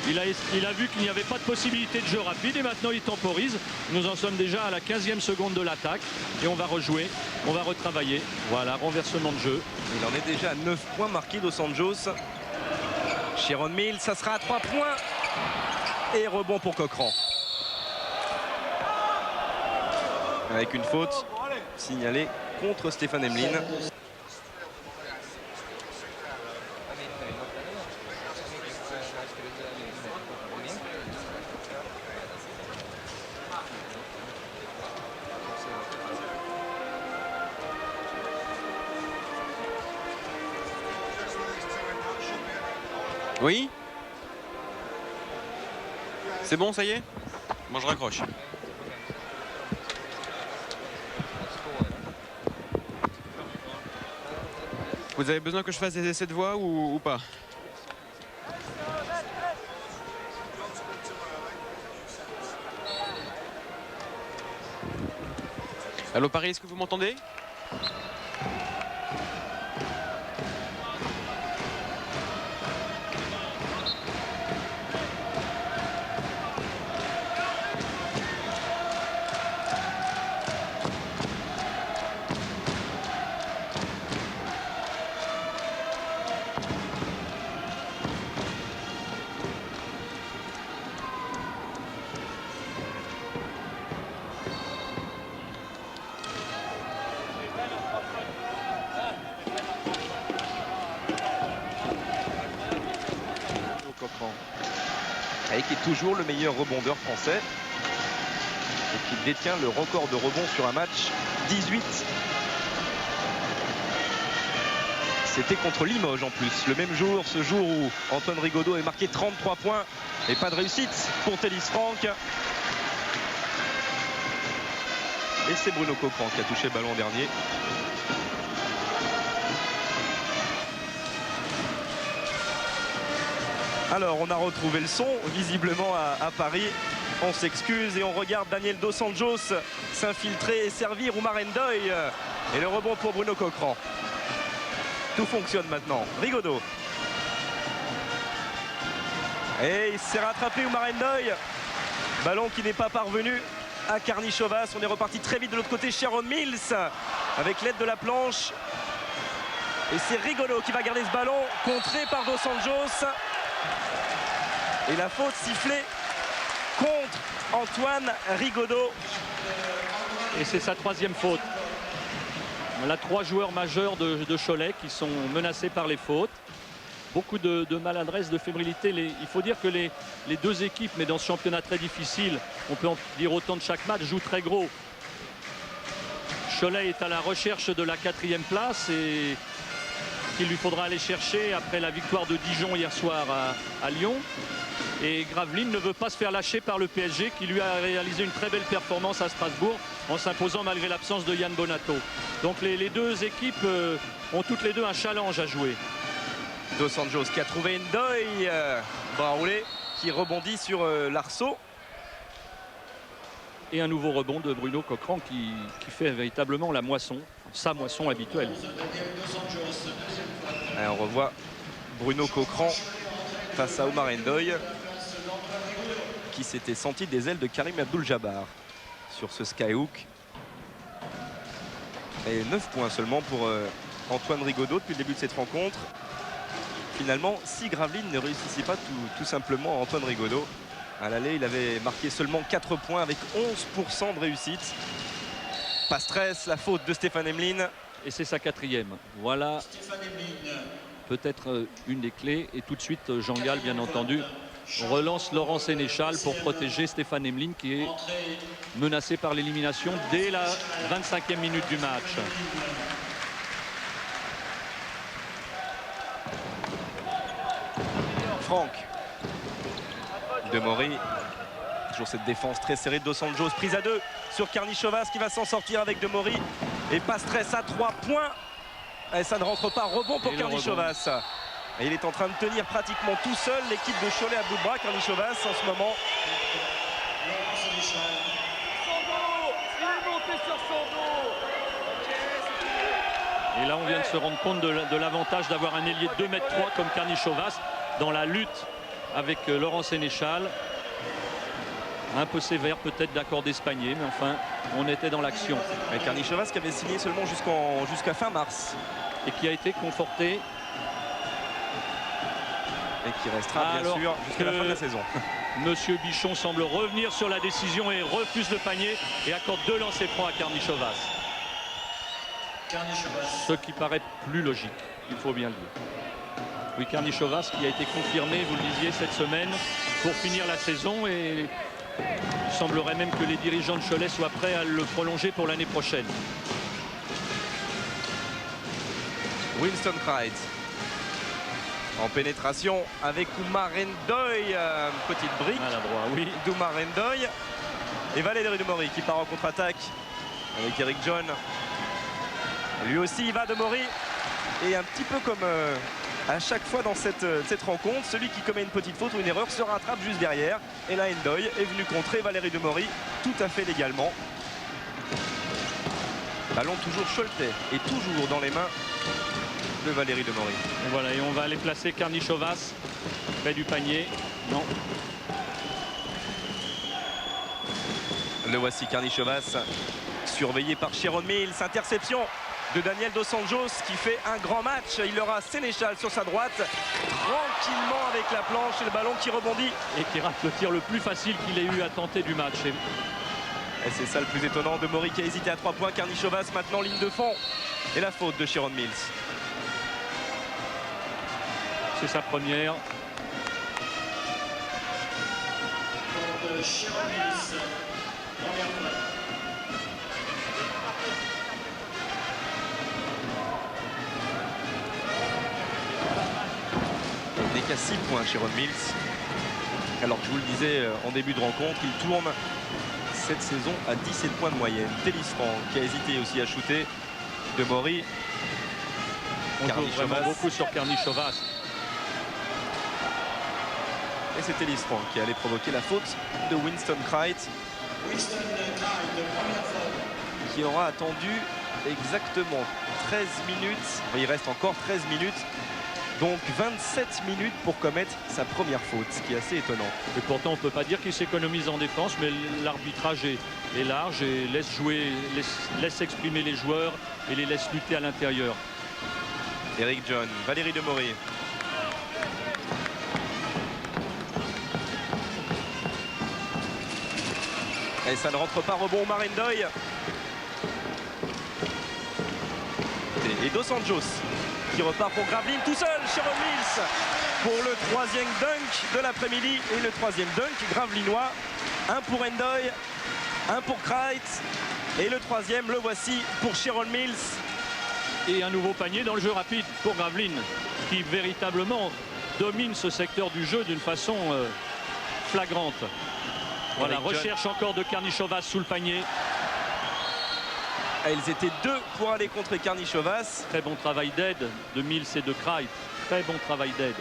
il a vu qu'il n'y avait pas de possibilité de jeu rapide et maintenant il temporise. Nous en sommes déjà à la 15e seconde de l'attaque et on va rejouer, on va retravailler. Voilà, renversement de jeu. Il en est déjà à 9 points marqués Dos Anjos. Sharon Mills, ça sera à 3 points. Et rebond pour Cochran. Avec une faute signalée contre Stéphane Emeline. Oui? C'est bon, ça y est? Moi je raccroche. Vous avez besoin que je fasse des essais de voix ou pas? Allô Paris, est-ce que vous m'entendez? et qui est toujours le meilleur rebondeur français et qui détient le record de rebonds sur un match, 18. C'était contre Limoges en plus, le même jour, ce jour où Antoine Rigaudot avait marqué 33 points et pas de réussite pour Télis Franck. Et c'est Bruno Coquerand qui a touché le ballon en dernier. Alors on a retrouvé le son visiblement à Paris. On s'excuse et on regarde Daniel Dos Anjos s'infiltrer et servir Oumar Ndoye. Et le rebond pour Bruno Coquerand. Tout fonctionne maintenant. Rigaudot. Et il s'est rattrapé Oumar Ndoye. Ballon qui n'est pas parvenu à Karnichovas. On est reparti très vite de l'autre côté. Sharon Mills avec l'aide de la planche. Et c'est Rigaudot qui va garder ce ballon. Contré par Dos Anjos. Et la faute sifflée contre Antoine Rigaudot. Et c'est sa 3e faute. On a 3 joueurs majeurs de Cholet qui sont menacés par les fautes. Beaucoup de maladresse, de fébrilité. Il faut dire que les 2 équipes, mais dans ce championnat très difficile, on peut en dire autant de chaque match, jouent très gros. Cholet est à la recherche de la 4e place et qu'il lui faudra aller chercher après la victoire de Dijon hier soir à Lyon. Et Gravelines ne veut pas se faire lâcher par le PSG qui lui a réalisé une très belle performance à Strasbourg en s'imposant malgré l'absence de Yann Bonato. Donc les 2 équipes ont toutes les 2 un challenge à jouer. Dos Anjos qui a trouvé Ndoye, bras roulé, qui rebondit sur l'arceau. Et un nouveau rebond de Bruno Coquerand qui fait véritablement la moisson, sa moisson habituelle. Et on revoit Bruno Coquerand face à Oumar Ndoye qui s'était senti des ailes de Karim Abdul-Jabbar sur ce skyhook. Et 9 points seulement pour Antoine Rigaudot depuis le début de cette rencontre. Finalement, si Gravelines ne réussissait pas tout simplement Antoine Rigaudot, à l'aller, il avait marqué seulement 4 points avec 11% de réussite. Pas stress, la faute de Stéphane Emmeline. Et c'est sa 4e. Voilà peut-être une des clés. Et tout de suite, Jean Gall, bien entendu, relance Laurent Sénéchal pour protéger Stéphane Emmeline qui est menacé par l'élimination dès la 25e minute du match. Franck. Demory. Toujours cette défense très serrée de Dos Anjos. Prise à 2 sur Karnichovas qui va s'en sortir avec Demory. Et pas stress à 3 points. Et ça ne rentre pas. Rebond pour Karnichovas. Et il est en train de tenir pratiquement tout seul l'équipe de Cholet à bout de bras. Karnichovas en ce moment. Et là, on vient de se rendre compte de l'avantage d'avoir un ailier de 2,3 m comme Karnichovas dans la lutte avec Laurent Sénéchal. Un peu sévère peut-être d'accorder Spagné, mais enfin, on était dans l'action. Karnichovas qui avait signé seulement jusqu'à fin mars. Et qui a été conforté. Et qui restera bien sûr jusqu'à la fin de la saison. Monsieur Bichon semble revenir sur la décision et refuse le panier et accorde 2 lancers francs à Karnichovas. Ce qui paraît plus logique, il faut bien le dire. Oui, Karnichovas qui a été confirmé, vous le disiez, cette semaine pour finir la saison et il semblerait même que les dirigeants de Cholet soient prêts à le prolonger pour l'année prochaine. Winston Pride en pénétration avec Oumar Ndoye, petite brique d'Oumar Ndoye et Valérie Demory qui part en contre-attaque avec Eric John. Lui aussi il va Demory et un petit peu comme à chaque fois dans cette rencontre, celui qui commet une petite faute ou une erreur se rattrape juste derrière. Et là Ndoye est venu contrer Valérie Demory tout à fait légalement. Ballon toujours Choletais et toujours dans les mains de Valérie Demory. Et voilà, et on va aller placer Karnichovas près du panier. Non. Le voici Karnichovas surveillé par Sharon Mills. Interception de Daniel Dos Anjos qui fait un grand match. Il aura Sénéchal sur sa droite tranquillement avec la planche et le ballon qui rebondit. Et qui rate le tir le plus facile qu'il ait eu à tenter du match. Et c'est ça le plus étonnant. Demory qui a hésité à 3 points. Karnichovas maintenant ligne de fond. Et la faute de Sharon Mills. C'est sa première. Sharon Mills. Première faute. Il n'est qu'à 6 points chez Ron Mills. Alors que je vous le disais en début de rencontre, il tourne cette saison à 17 points de moyenne. Télis Franck qui a hésité aussi à shooter. De Maury. On joue vraiment beaucoup sur Karnišovas. Et c'est Télis Franck qui allait provoquer la faute de Winston Krait. Winston Krait, première faute. Qui aura attendu exactement 13 minutes. Il reste encore 13 minutes. Donc 27 minutes pour commettre sa première faute, ce qui est assez étonnant. Et pourtant, on ne peut pas dire qu'il s'économise en défense, mais l'arbitrage est large et laisse jouer, laisse exprimer les joueurs et les laisse lutter à l'intérieur. Eric John, Valérie Demory. Et ça ne rentre pas, rebond Marendoy. Et Dos Anjos qui repart pour Gravelines tout seul, Sharon Mills pour le troisième dunk de l'après-midi et le troisième dunk gravelinois. Un pour Endoy, un pour Krait et le troisième, le voici pour Sharon Mills. Et un nouveau panier dans le jeu rapide pour Gravelines qui véritablement domine ce secteur du jeu d'une façon flagrante. Voilà, recherche encore de Karnišovas sous le panier. Ils étaient deux pour aller contrer Karnišovas. Très bon travail d'aide de Mills et de Krait. Très bon travail d'aide.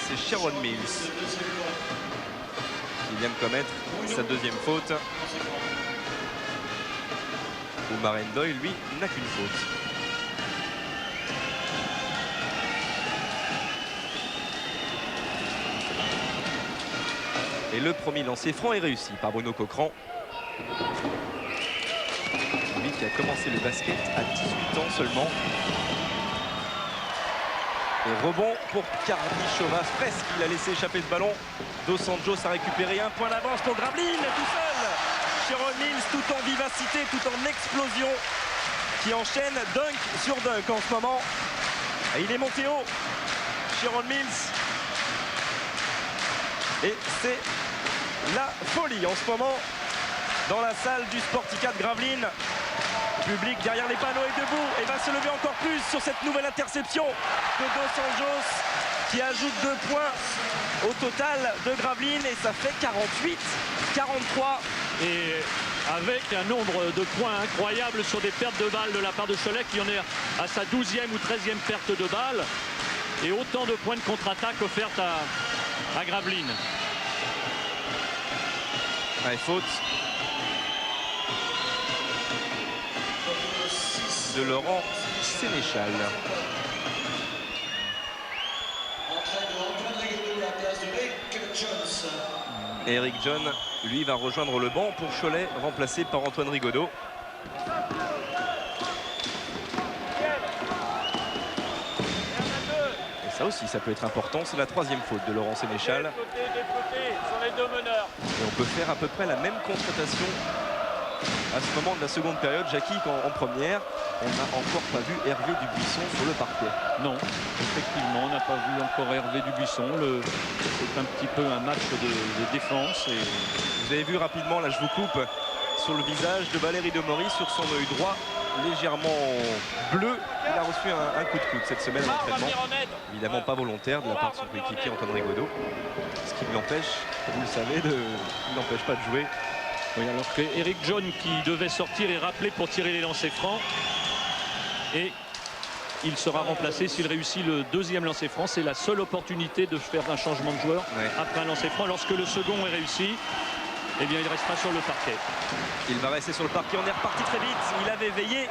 C'est Sharon Mills qui vient de commettre sa deuxième faute. Où Marendoy, lui, n'a qu'une faute. Et le premier lancer franc est réussi par Bruno Coquerand. Lui qui a commencé le basket à 18 ans seulement. Et rebond pour Karnišovas. Presque, il a laissé échapper ce ballon. Dos Anjos a récupéré un point d'avance pour Gravelines tout seul. Sharon Mills tout en vivacité, tout en explosion. Qui enchaîne dunk sur dunk en ce moment. Et il est monté haut. Sharon Mills. Et c'est la folie en ce moment dans la salle du Sporticat de Gravelines. Le public derrière les panneaux est debout et va se lever encore plus sur cette nouvelle interception de Dos Anjos qui ajoute 2 points au total de Gravelines et ça fait 48-43. Et avec un nombre de points incroyables sur des pertes de balles de la part de Cholet qui en est à sa 12e ou 13e perte de balles. Et autant de points de contre-attaque offertes à Gravelines. Allez, faute de Laurent Sénéchal. Entrée de Antoine Rigaud à la place de Rick Jones. Et Eric John, lui, va rejoindre le banc pour Cholet, remplacé par Antoine Rigaudot. Et ça aussi, ça peut être important. C'est la 3e faute de Laurent Sénéchal. Et on peut faire à peu près la même constatation à ce moment de la seconde période. Jackie, en première, on n'a encore pas vu Hervé Dubuisson sur le parquet. Non, effectivement, on n'a pas vu encore Hervé Dubuisson. C'est un petit peu un match de défense. Et... Vous avez vu rapidement, là je vous coupe, sur le visage de Valérie Demory, sur son œil droit, légèrement bleu. Il a reçu un coup de coude cette semaine à l'entraînement. Évidemment pas volontaire de la part de son coéquipier Antoine Rigaudot. Ce qui lui empêche, vous le savez, il n'empêche pas de jouer. Oui, alors que Eric John qui devait sortir est rappelé pour tirer les lancers francs. Et il sera remplacé s'il réussit le deuxième lancer franc. C'est la seule opportunité de faire un changement de joueur après un lancer franc. Lorsque le second est réussi, eh bien il restera sur le parquet. Il va rester sur le parquet, on est reparti très vite. Il avait veillé,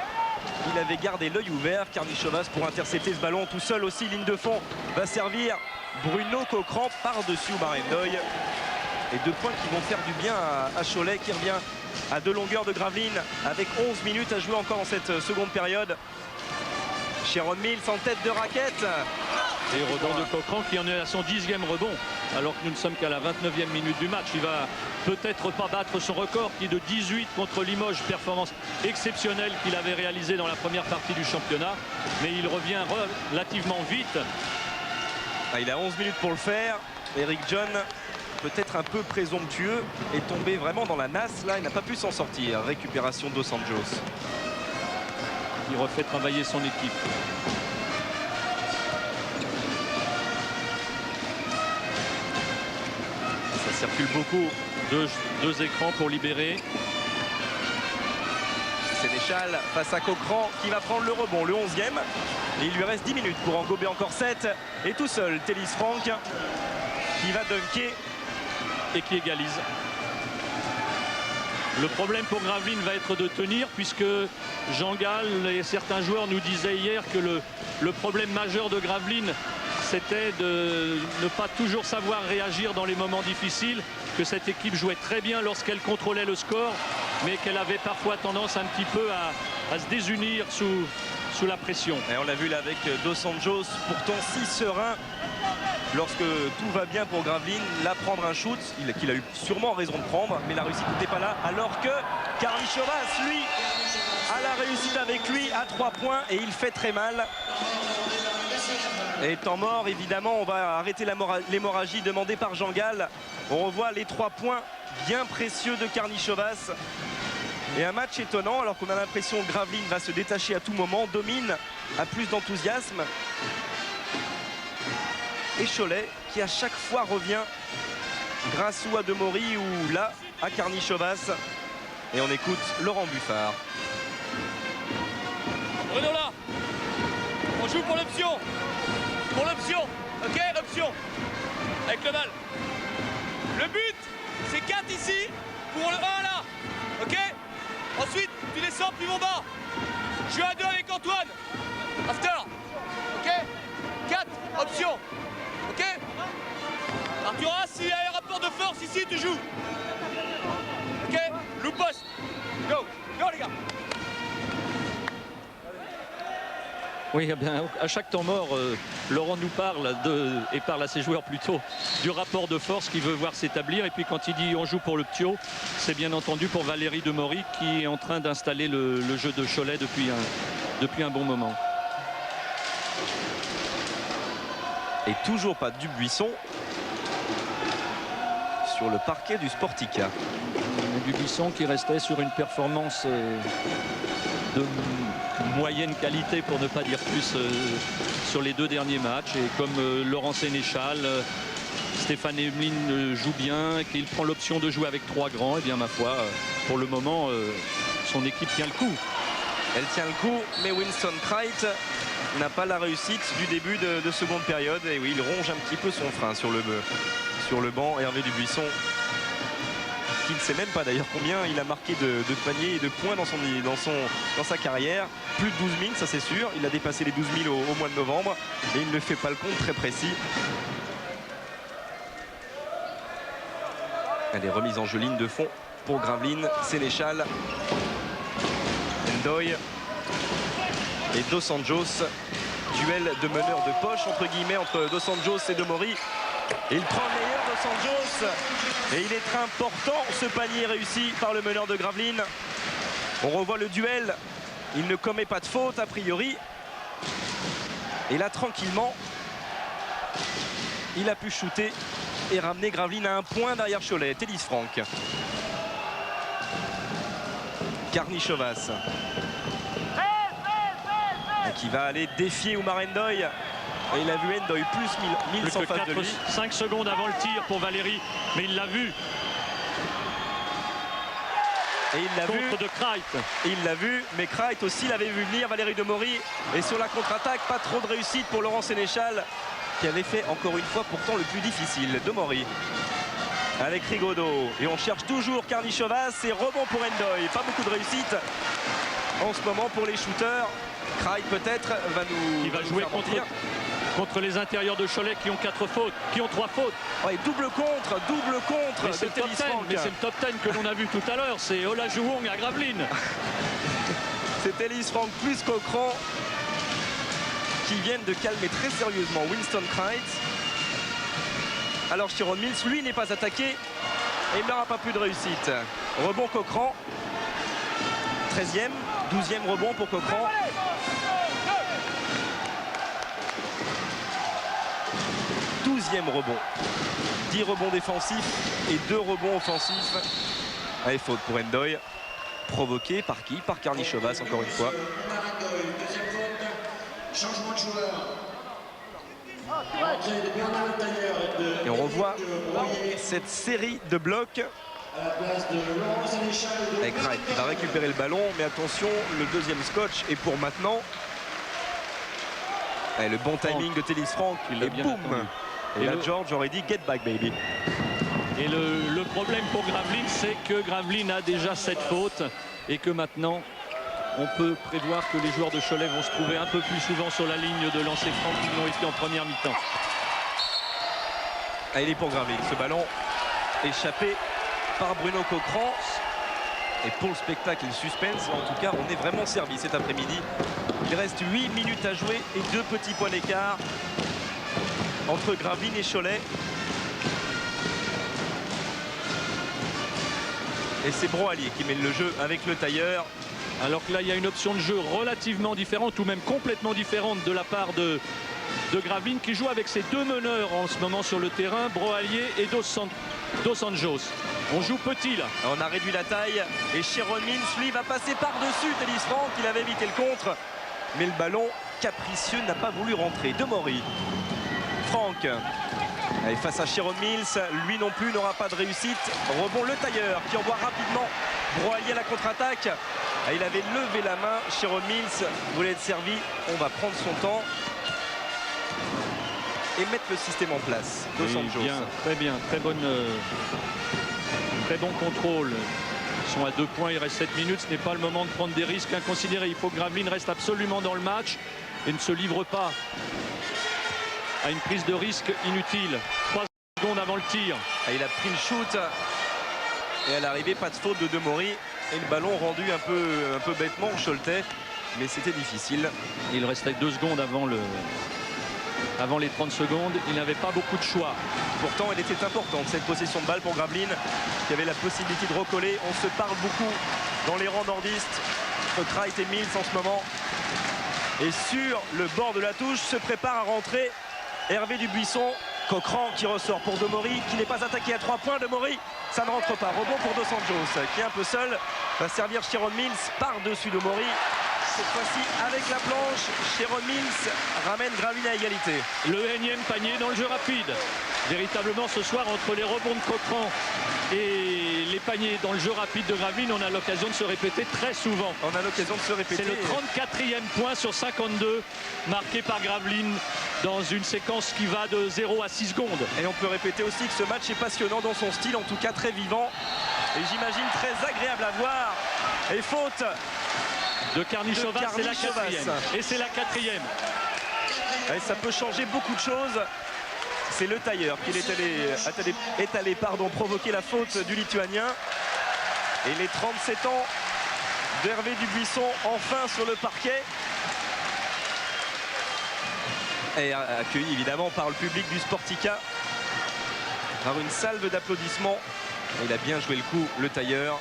il avait gardé l'œil ouvert. Karnišovas pour intercepter ce ballon tout seul aussi, ligne de fond, va servir Bruno Coquerand par-dessus Marendoy. Et 2 points qui vont faire du bien à Cholet qui revient à 2 longueurs de Gravelines avec 11 minutes à jouer encore dans cette seconde période. Sharon Mills en tête de raquette. Et rebond de Coquerand qui en est à son 10e rebond alors que nous ne sommes qu'à la 29e minute du match. Il va peut-être pas battre son record qui est de 18 contre Limoges, performance exceptionnelle qu'il avait réalisée dans la première partie du championnat, mais il revient relativement vite. Il a 11 minutes pour le faire. Eric John, peut-être un peu présomptueux, est tombé vraiment dans la nasse. Là, il n'a pas pu s'en sortir. Récupération Dos Anjos. Il refait travailler son équipe. Ça circule beaucoup. Deux écrans pour libérer. Sénéchal face à Cochran qui va prendre le rebond, le 11e. Et il lui reste 10 minutes pour en gober encore 7. Et tout seul, Télis Franck qui va dunker. Et qui égalise. Le problème pour Gravelines va être de tenir, puisque Jean Gall et certains joueurs nous disaient hier que le problème majeur de Gravelines, c'était de ne pas toujours savoir réagir dans les moments difficiles, que cette équipe jouait très bien lorsqu'elle contrôlait le score, mais qu'elle avait parfois tendance un petit peu à se désunir sous la pression. Et on l'a vu là avec Dos Anjos, pourtant si serein. Lorsque tout va bien pour Gravelines, là prendre un shoot, qu'il a eu sûrement raison de prendre, mais la réussite n'était pas là, alors que Karnichovas, lui, a la réussite avec lui à 3 points et il fait très mal. Et temps mort, évidemment, on va arrêter l'hémorragie demandée par Jean Gall. On revoit les 3 points bien précieux de Karnichovas. Et un match étonnant, alors qu'on a l'impression que Gravelines va se détacher à tout moment, domine, a plus d'enthousiasme. Et Cholet qui à chaque fois revient grâce ou à Demori ou là à Karnichovas. Et on écoute Laurent Buffard. Bruno là, on joue pour l'option. Pour l'option, ok, l'option. Avec le bal. Le but, c'est 4 ici pour le 1 là. Ok. Ensuite, tu descends plus mon bas. Je suis à 2 avec Antoine. After. Ok. 4, option. Ok. Arthura, s'il y a un rapport de force ici, tu joues. Ok. Loup poste. Go. Go les gars. Oui, eh bien, à chaque temps mort, Laurent nous parle et parle à ses joueurs plutôt du rapport de force qu'il veut voir s'établir. Et puis quand il dit on joue pour le Ptio, c'est bien entendu pour Valérie Demori qui est en train d'installer le jeu de Cholet depuis un bon moment. Et toujours pas de Dubuisson sur le parquet du Sportica. Dubuisson qui restait sur une performance de moyenne qualité, pour ne pas dire plus, sur les 2 derniers matchs. Et comme Laurent Sénéchal, Stéphane Emeline joue bien, et qu'il prend l'option de jouer avec 3 grands, et bien ma foi, pour le moment, son équipe tient le coup. Elle tient le coup, mais Winston Krait n'a pas la réussite du début de seconde période. Et oui, il ronge un petit peu son frein sur le banc. Hervé Dubuisson, qui ne sait même pas d'ailleurs combien il a marqué de paniers et de points dans sa carrière. Plus de 12 000, ça c'est sûr. Il a dépassé les 12 000 au mois de novembre. Et il ne fait pas le compte très précis. Allez, remise en jeu, ligne de fond pour Gravelines. Sénéchal, Ndoye et Dos Anjos. Duel de meneur de poche entre guillemets entre Dos Anjos et Demori. Et il prend le meilleur, Dos Anjos. Et il est très important ce panier réussi par le meneur de Gravelines. On revoit le duel. Il ne commet pas de faute a priori. Et là tranquillement, il a pu shooter et ramener Gravelines à 1 point derrière Cholet. Télis Franck. Karnichovas. Qui va aller défier Oumar Ndoye. Et il a vu Ndoye plus 1100 face de lui. 5 secondes avant le tir pour Valérie, mais il l'a vu. Et il l'a vu. Contre de Krait. Il l'a vu, mais Krait aussi l'avait vu venir, Valérie Demori. Et sur la contre-attaque, pas trop de réussite pour Laurent Sénéchal, qui avait fait encore une fois pourtant le plus difficile. Demori avec Rigaudot. Et on cherche toujours Karnichovas. Et rebond pour Ndoye. Pas beaucoup de réussite en ce moment pour les shooters. Krait peut-être va nous. Il va jouer contre les intérieurs de Cholet qui ont 4 fautes, qui ont 3 fautes. Ouais, double contre mais c'est de le top Télis 10, Franck. mais c'est le top 10 que l'on a vu tout à l'heure. C'est Olajuwon à Gravelines. C'est Télis Franck plus Cochran qui viennent de calmer très sérieusement Winston Krait. Alors Chiron Mills, lui, n'est pas attaqué et il n'aura pas plus de réussite. Rebond Cochran. 13e, 12e rebond pour Cochran. 12e rebond 10 rebonds défensifs et 2 rebonds offensifs. Allez, faute pour Ndoye. Provoqué par qui? Par Karnišovas, encore une fois. Deuxième faute, changement de joueur. Entrée de Bernard Le Tailleur et de... Et on revoit cette série de blocs. À la place de Laurent Sénéchal et de... Krait qui va récupérer le ballon, mais attention, le deuxième scotch est pour maintenant. Et le bon timing de Télis Franck, et boum. Et là, George aurait dit get back baby. Et le problème pour Gravelines, c'est que Gravelines a déjà 7 fautes et que maintenant on peut prévoir que les joueurs de Cholet vont se trouver un peu plus souvent sur la ligne de lancer franc qu'ils l'ont été en première mi-temps. Ah, il est pour Gravelines, ce ballon échappé par Bruno Coquerand. Et pour le spectacle et le suspense, en tout cas, on est vraiment servi cet après-midi. Il reste 8 minutes à jouer et 2 petits points d'écart entre Gravelines et Cholet. Et c'est Broallier qui mène le jeu avec Le Tailleur. Alors que là, il y a une option de jeu relativement différente ou même complètement différente de la part de Gravelines qui joue avec ses 2 meneurs en ce moment sur le terrain, Broallier et Dos Anjos. On joue petit là. On a réduit la taille et Sharon Mills, lui, va passer par-dessus Télis Franck. Il avait évité le contre. Mais le ballon capricieux n'a pas voulu rentrer. Demori. Franck. Et face à Sharon Mills, lui non plus n'aura pas de réussite. Rebond Le Tailleur qui envoie rapidement Broallier à la contre-attaque. Il avait levé la main. Sharon Mills voulait être servi. On va prendre son temps et mettre le système en place. Dos Anjos. Bien, très bon contrôle. Ils sont à 2 points, il reste 7 minutes. Ce n'est pas le moment de prendre des risques inconsidérés. Il faut que Gravelines reste absolument dans le match et ne se livre pas à une prise de risque inutile. 3 secondes avant le tir. Il a pris le shoot et à l'arrivée, pas de faute de Demori. Et le ballon rendu un peu bêtement au Choletais, mais c'était difficile. Il restait 2 secondes avant les 30 secondes. Il n'avait pas beaucoup de choix. Pourtant, elle était importante, cette possession de balle pour Gravelines, qui avait la possibilité de recoller. On se parle beaucoup dans les rangs nordistes entre Krait et Mills en ce moment. Et sur le bord de la touche, se prépare à rentrer Hervé Dubuisson. Coquerand qui ressort pour Demori, qui n'est pas attaqué à 3 points. Demori, ça ne rentre pas. Rebond pour Dos Anjos, qui est un peu seul. Va servir Sharon Mills par-dessus Demori. Cette fois-ci avec la planche, Sharon Mills ramène Gravelines à égalité. Le énième panier dans le jeu rapide. Véritablement ce soir, entre les rebonds de Coquerand et les paniers dans le jeu rapide de Gravelines, on a l'occasion de se répéter très souvent. On a l'occasion de se répéter. C'est le 34e point sur 52 marqué par Gravelines dans une séquence qui va de 0 à 6 secondes. Et on peut répéter aussi que ce match est passionnant dans son style, en tout cas très vivant. Et j'imagine très agréable à voir. Et faute de Karnišovas, c'est la 4e. Et c'est la 4e. Et ça peut changer beaucoup de choses. C'est Le Tailleur qui est allé provoquer la faute du Lituanien. Et les 37 ans d'Hervé Dubuisson enfin sur le parquet. Et accueilli évidemment par le public du Sportica. Par une salve d'applaudissements. Il a bien joué le coup, Le Tailleur.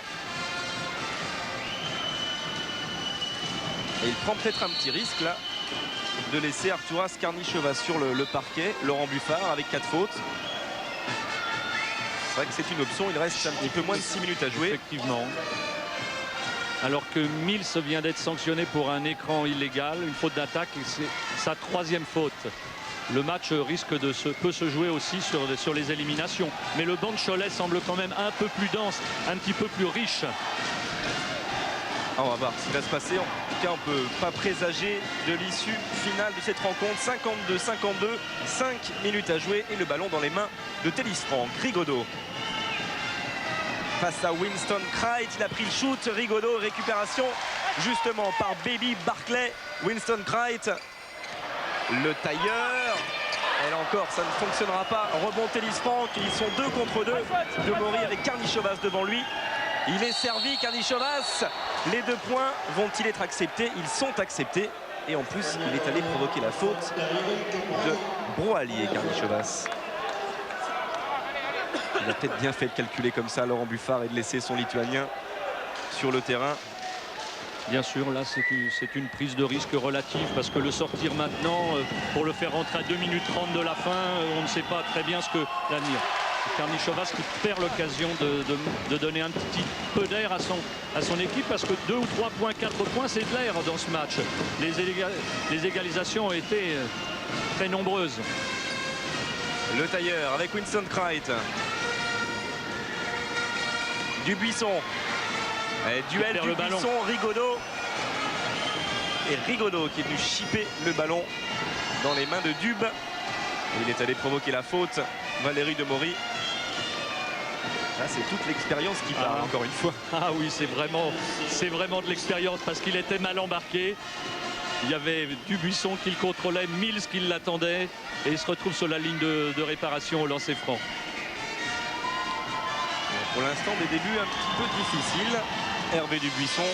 Et il prend peut-être un petit risque là de laisser Arturas Karnišovas sur le parquet. Laurent Buffard avec 4 fautes. C'est vrai que c'est une option. Il reste un petit peu moins de 6 minutes à jouer. Effectivement. Alors que Mills vient d'être sanctionné pour un écran illégal, une faute d'attaque, et c'est sa 3e faute. Le match peut se jouer aussi sur les éliminations. Mais le banc de Cholet semble quand même un peu plus dense, un petit peu plus riche. On va voir ce qui va se passer. En tout cas, on ne peut pas présager de l'issue finale de cette rencontre. 52-52, 5 minutes à jouer et le ballon dans les mains de Télis Franck. Rigaudot face à Winston Krait. Il a pris le shoot. Rigaudot, récupération justement par Baby Barclay. Winston Krait. Le Tailleur. Et là encore, ça ne fonctionnera pas. Rebond Télis Franck. Ils sont 2 contre 2. Demori avec Karnišovas devant lui. Il est servi, Karnišovas. Les 2 points vont-ils être acceptés? Ils sont acceptés. Et en plus, il est allé provoquer la faute de Broallier, Karnišovas. Il a peut-être bien fait de calculer comme ça, Laurent Buffard, et de laisser son Lituanien sur le terrain. Bien sûr, là, c'est une prise de risque relative parce que le sortir maintenant, pour le faire rentrer à 2 minutes 30 de la fin, on ne sait pas très bien ce que l'avenir. Karnišovas qui perd l'occasion de donner un petit peu d'air à son équipe, parce que 2 ou 3 points, 4 points, c'est de l'air dans ce match. Les égalisations ont été très nombreuses. Le tailleur avec Winston Krait. Dubuisson. Duel Dubuisson-Rigaudot. Et Rigaudot qui est venu chipper le ballon dans les mains de Dube. Il est allé provoquer la faute. Valérie Demory. Là, c'est toute l'expérience qui parle, encore une fois. Ah oui, c'est vraiment de l'expérience, parce qu'il était mal embarqué. Il y avait Dubuisson qui le contrôlait, Mills qui l'attendait, et il se retrouve sur la ligne de réparation au lancer franc. Pour l'instant, des débuts un petit peu difficiles. Hervé Dubuisson.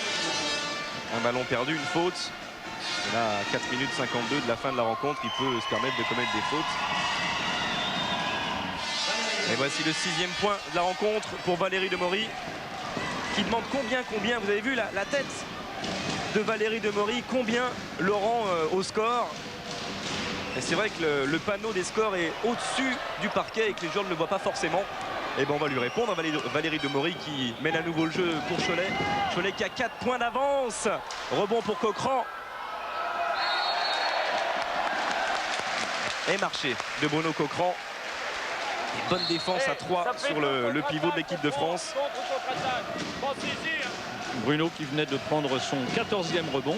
Un ballon perdu, une faute. Et là, à 4 minutes 52 de la fin de la rencontre, il peut se permettre de commettre des fautes. Et voici le 6e point de la rencontre pour Valérie Demory, qui demande combien. Vous avez vu la tête de Valérie Demory, combien Laurent au score. Et c'est vrai que le panneau des scores est au-dessus du parquet et que les joueurs ne le voient pas forcément. Et ben on va lui répondre. Valérie Demory qui mène à nouveau le jeu pour Cholet. Cholet qui a 4 points d'avance. Rebond pour Cochran. Et marché de Bruno Cochran. Et bonne défense à 3 sur le pivot de l'équipe de France. Bruno qui venait de prendre son 14e rebond,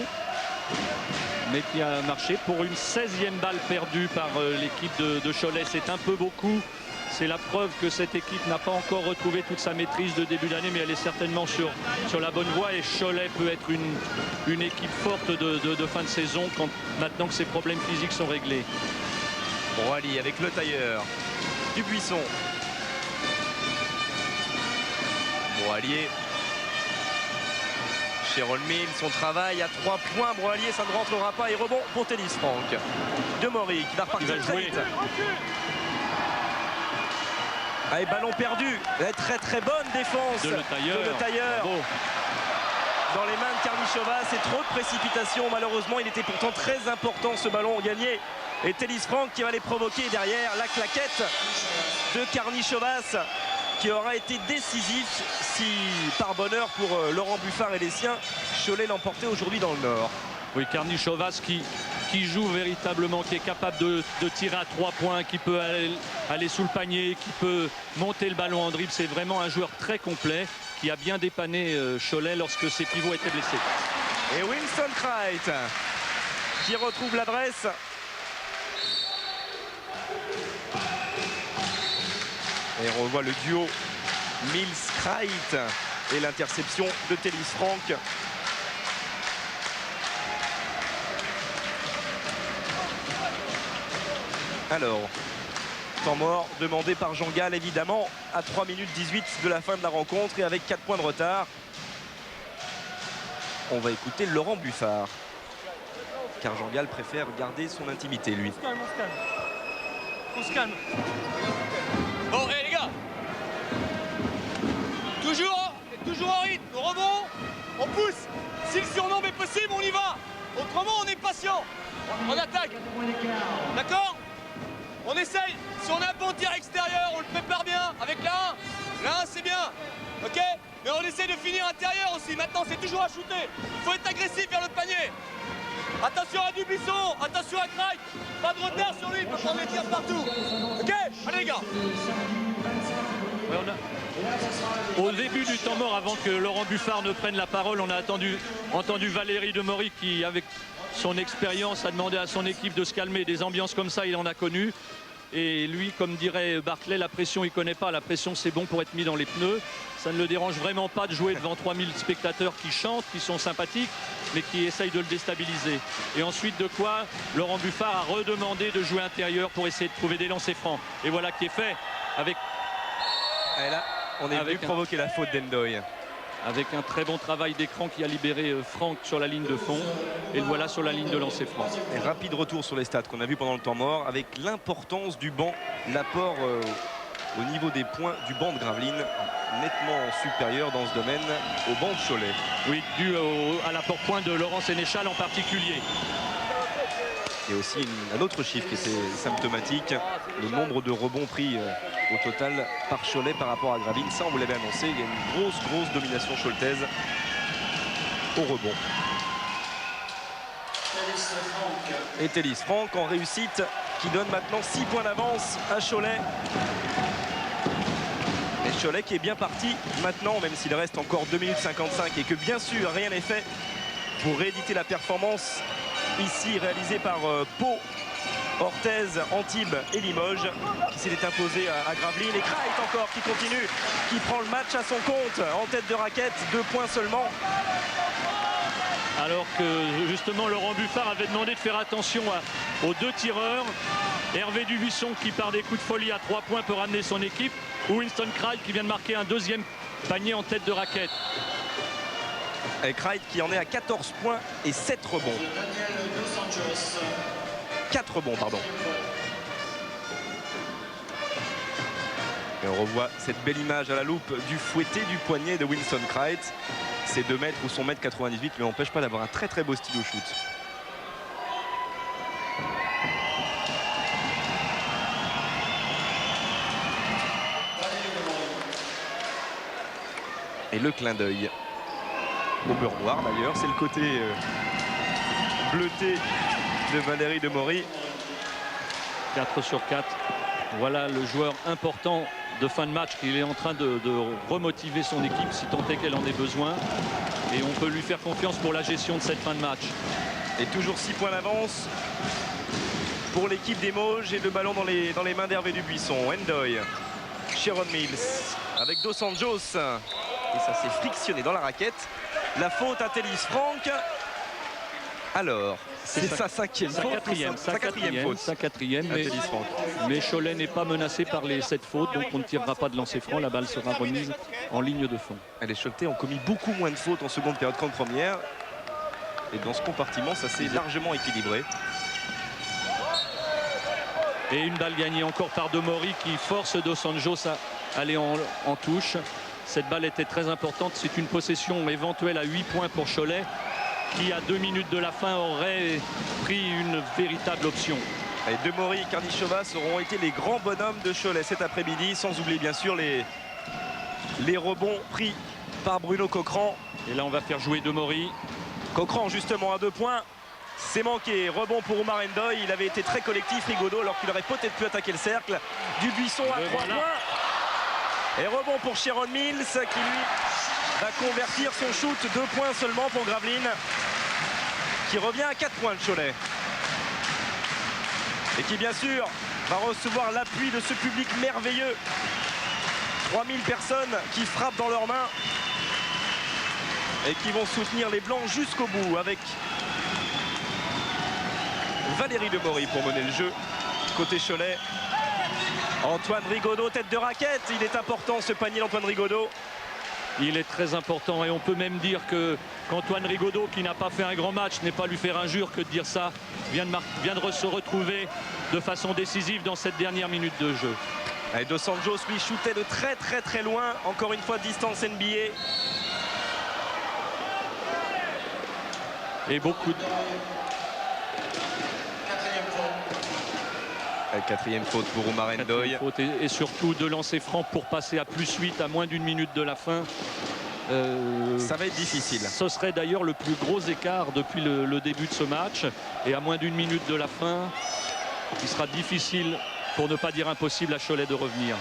mais qui a marché pour une 16e balle perdue par l'équipe de Cholet. C'est un peu beaucoup. C'est la preuve que cette équipe n'a pas encore retrouvé toute sa maîtrise de début d'année, mais elle est certainement sur la bonne voie. Et Cholet peut être une équipe forte de fin de saison maintenant que ses problèmes physiques sont réglés. Broali avec le tailleur. Dubuisson. Broalier. Cheryl Mills, son travail à 3 points. Broalier, ça ne rentrera pas. Et rebond pour Télis Franck. Demory qui va repartir très vite. Allez, ballon perdu. Très bonne défense de le tailleur. Bravo. Dans les mains de Karnišovas, c'est trop de précipitation. Malheureusement, il était pourtant très important ce ballon gagné. Et Télis Franck qui va les provoquer derrière. La claquette de Karnišovas qui aura été décisif si, par bonheur pour Laurent Buffard et les siens, Cholet l'emportait aujourd'hui dans le Nord. Oui, Karnišovas qui joue véritablement, qui est capable de tirer à 3 points, qui peut aller sous le panier, qui peut monter le ballon en dribble. C'est vraiment un joueur très complet qui a bien dépanné Cholet lorsque ses pivots étaient blessés. Et Winston Krait qui retrouve l'adresse. Et on revoit le duo Mills-Krait et l'interception de Télis Franck. Alors, temps mort demandé par Jean Gall, évidemment, à 3 minutes 18 de la fin de la rencontre et avec 4 points de retard. On va écouter Laurent Buffard, car Jean Gall préfère garder son intimité, lui. On se calme. Bon, les gars, toujours en rythme, on rebond, on pousse. Si le surnombre est possible, on y va. Autrement, on est patient. On attaque. D'accord? On essaye. Si on a un bon tir extérieur, on le prépare bien avec la 1. La 1, c'est bien. Ok? Mais on essaye de finir intérieur aussi. Maintenant, c'est toujours à shooter. Il faut être agressif vers le panier. Attention à Dubuisson, attention à Krait. Pas de retard sur lui, il peut prendre les tirs partout. Ok? Allez les gars. Au début du temps mort, avant que Laurent Buffard ne prenne la parole, on a entendu Valérie Demory qui, avec son expérience, a demandé à son équipe de se calmer. Des ambiances comme ça, il en a connu. Et lui, comme dirait Barclay, la pression, il ne connaît pas. La pression, c'est bon pour être mis dans les pneus. Ça ne le dérange vraiment pas de jouer devant 3000 spectateurs qui chantent, qui sont sympathiques, mais qui essayent de le déstabiliser. Et ensuite, de quoi Laurent Buffard a redemandé de jouer intérieur pour essayer de trouver des lancers francs. Et voilà qui est fait avec... Et là, on est venu provoquer la faute d'Endoy. Avec un très bon travail d'écran qui a libéré Franck sur la ligne de fond. Et le voilà sur la ligne de lancer franc. Et rapide retour sur les stats qu'on a vu pendant le temps mort, avec l'importance du banc, l'apport au niveau des points du banc de Gravelines, nettement supérieur dans ce domaine au banc de Cholet. Oui, dû à l'apport point de Laurent Sénéchal en particulier. Et aussi un autre chiffre qui était symptomatique, le nombre de rebonds pris au total par Cholet par rapport à Gravelines. Ça, on vous l'avait annoncé, il y a une grosse domination choletaise au rebond. Et Thélis Franck en réussite qui donne maintenant 6 points d'avance à Cholet. Et Cholet qui est bien parti maintenant, même s'il reste encore 2 minutes 55 et que bien sûr rien n'est fait pour rééditer la performance ici réalisée par Pau, Orthez, Antibes et Limoges qui s'est imposé à Gravelines. Et Kreit encore qui continue, qui prend le match à son compte en tête de raquette, 2 points seulement. Alors que justement Laurent Buffard avait demandé de faire attention aux 2 tireurs. Hervé Dubuisson qui par des coups de folie à 3 points peut ramener son équipe. Ou Winston Kreit qui vient de marquer un 2e panier en tête de raquette. Et Kreit qui en est à 14 points et 7 rebonds. 4 rebonds, pardon. Et on revoit cette belle image à la loupe du fouetté du poignet de Winston Kreit. Ses 2 mètres ou son 1,98 m ne l'empêche pas d'avoir un très beau style au shoot. Et le clin d'œil au beurre noir d'ailleurs, c'est le côté bleuté de Valérie Demory. 4 sur 4. Voilà le joueur important de fin de match qu'il est en train de remotiver son équipe si tant est qu'elle en ait besoin. Et on peut lui faire confiance pour la gestion de cette fin de match. Et toujours 6 points d'avance pour l'équipe des Mauges et le ballon dans les mains d'Hervé Dubuisson. Ndoye, Sharon Mills avec Dos Anjos. Et ça s'est frictionné dans la raquette. La faute à Thélis Franck. Alors, c'est sa 5e faute. Sa quatrième. Mais Cholet n'est pas menacé par les 7 fautes, donc on ne tirera pas de lancer franc. La balle sera remise en ligne de fond. Les Choletais ont commis beaucoup moins de fautes en seconde période qu'en première. Et dans ce compartiment, ça s'est largement équilibré. Et une balle gagnée encore par Demory qui force Dos Anjos à aller en touche. Cette balle était très importante. C'est une possession éventuelle à 8 points pour Cholet, qui à 2 minutes de la fin aurait pris une véritable option. Et Demory et Karnichovas auront été les grands bonhommes de Cholet cet après-midi, sans oublier bien sûr les rebonds pris par Bruno Coquerand. Et là on va faire jouer Demory. Coquerand justement à 2 points. C'est manqué. Rebond pour Oumar Ndoye. Il avait été très collectif, Rigaudot, alors qu'il aurait peut-être pu attaquer le cercle. Dubuisson à 3 points. Et rebond pour Sharon Mills qui lui va convertir son shoot. 2 points seulement pour Gravelines, qui revient à 4 points de Cholet. Et qui bien sûr va recevoir l'appui de ce public merveilleux. 3000 personnes qui frappent dans leurs mains et qui vont soutenir les Blancs jusqu'au bout, avec Valérie Demory pour mener le jeu. Côté Cholet, Antoine Rigaudot, tête de raquette. Il est important ce panier d'Antoine Rigaudot. Il est très important et on peut même dire qu'Antoine Rigaudot, qui n'a pas fait un grand match, n'est pas lui faire injure que de dire ça, vient de se retrouver de façon décisive dans cette dernière minute de jeu. Et Dos Anjos lui shootait de très loin, encore une fois distance NBA. Et beaucoup de... Quatrième faute pour Oumar Ndoye. Et surtout de lancer franc pour passer à +8 à moins d'1 minute de la fin. Ça va être difficile. Ce serait d'ailleurs le plus gros écart depuis le début de ce match. Et à moins d'1 minute de la fin, il sera difficile, pour ne pas dire impossible, à Cholet de revenir.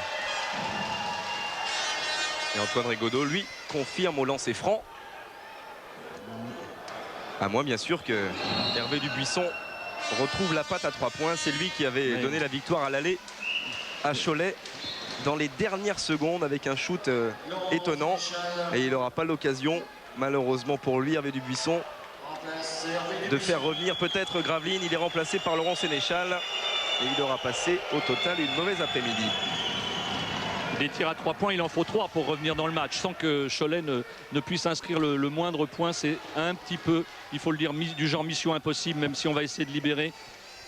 Et Antoine Rigaudot, lui, confirme au lancer franc. À moins bien sûr que Hervé Dubuisson retrouve la patte à 3 points. C'est lui qui avait donné la victoire à l'aller à Cholet dans les dernières secondes avec un shoot étonnant. Et il n'aura pas l'occasion, malheureusement pour lui, Hervé Dubuisson, de faire revenir peut-être Gravelines. Il est remplacé par Laurent Sénéchal et il aura passé au total une mauvaise après-midi. Des tirs à 3 points, il en faut 3 pour revenir dans le match sans que Cholet ne puisse inscrire le moindre point. C'est un petit peu, il faut le dire, du genre mission impossible, même si on va essayer de libérer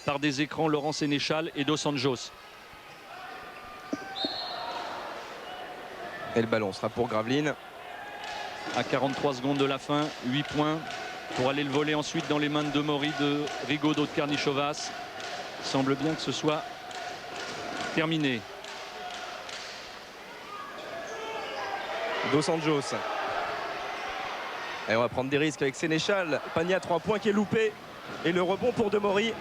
par des écrans Laurent Sénéchal et Dos Anjos. Et le ballon sera pour Gravelines. À 43 secondes de la fin, 8 points pour aller le voler ensuite dans les mains de Demory, de Rigaudot, de Karnichovas. Il semble bien que ce soit terminé. Dos Anjos. Et on va prendre des risques avec Sénéchal. Panier à 3 points qui est loupé. Et le rebond pour Demori.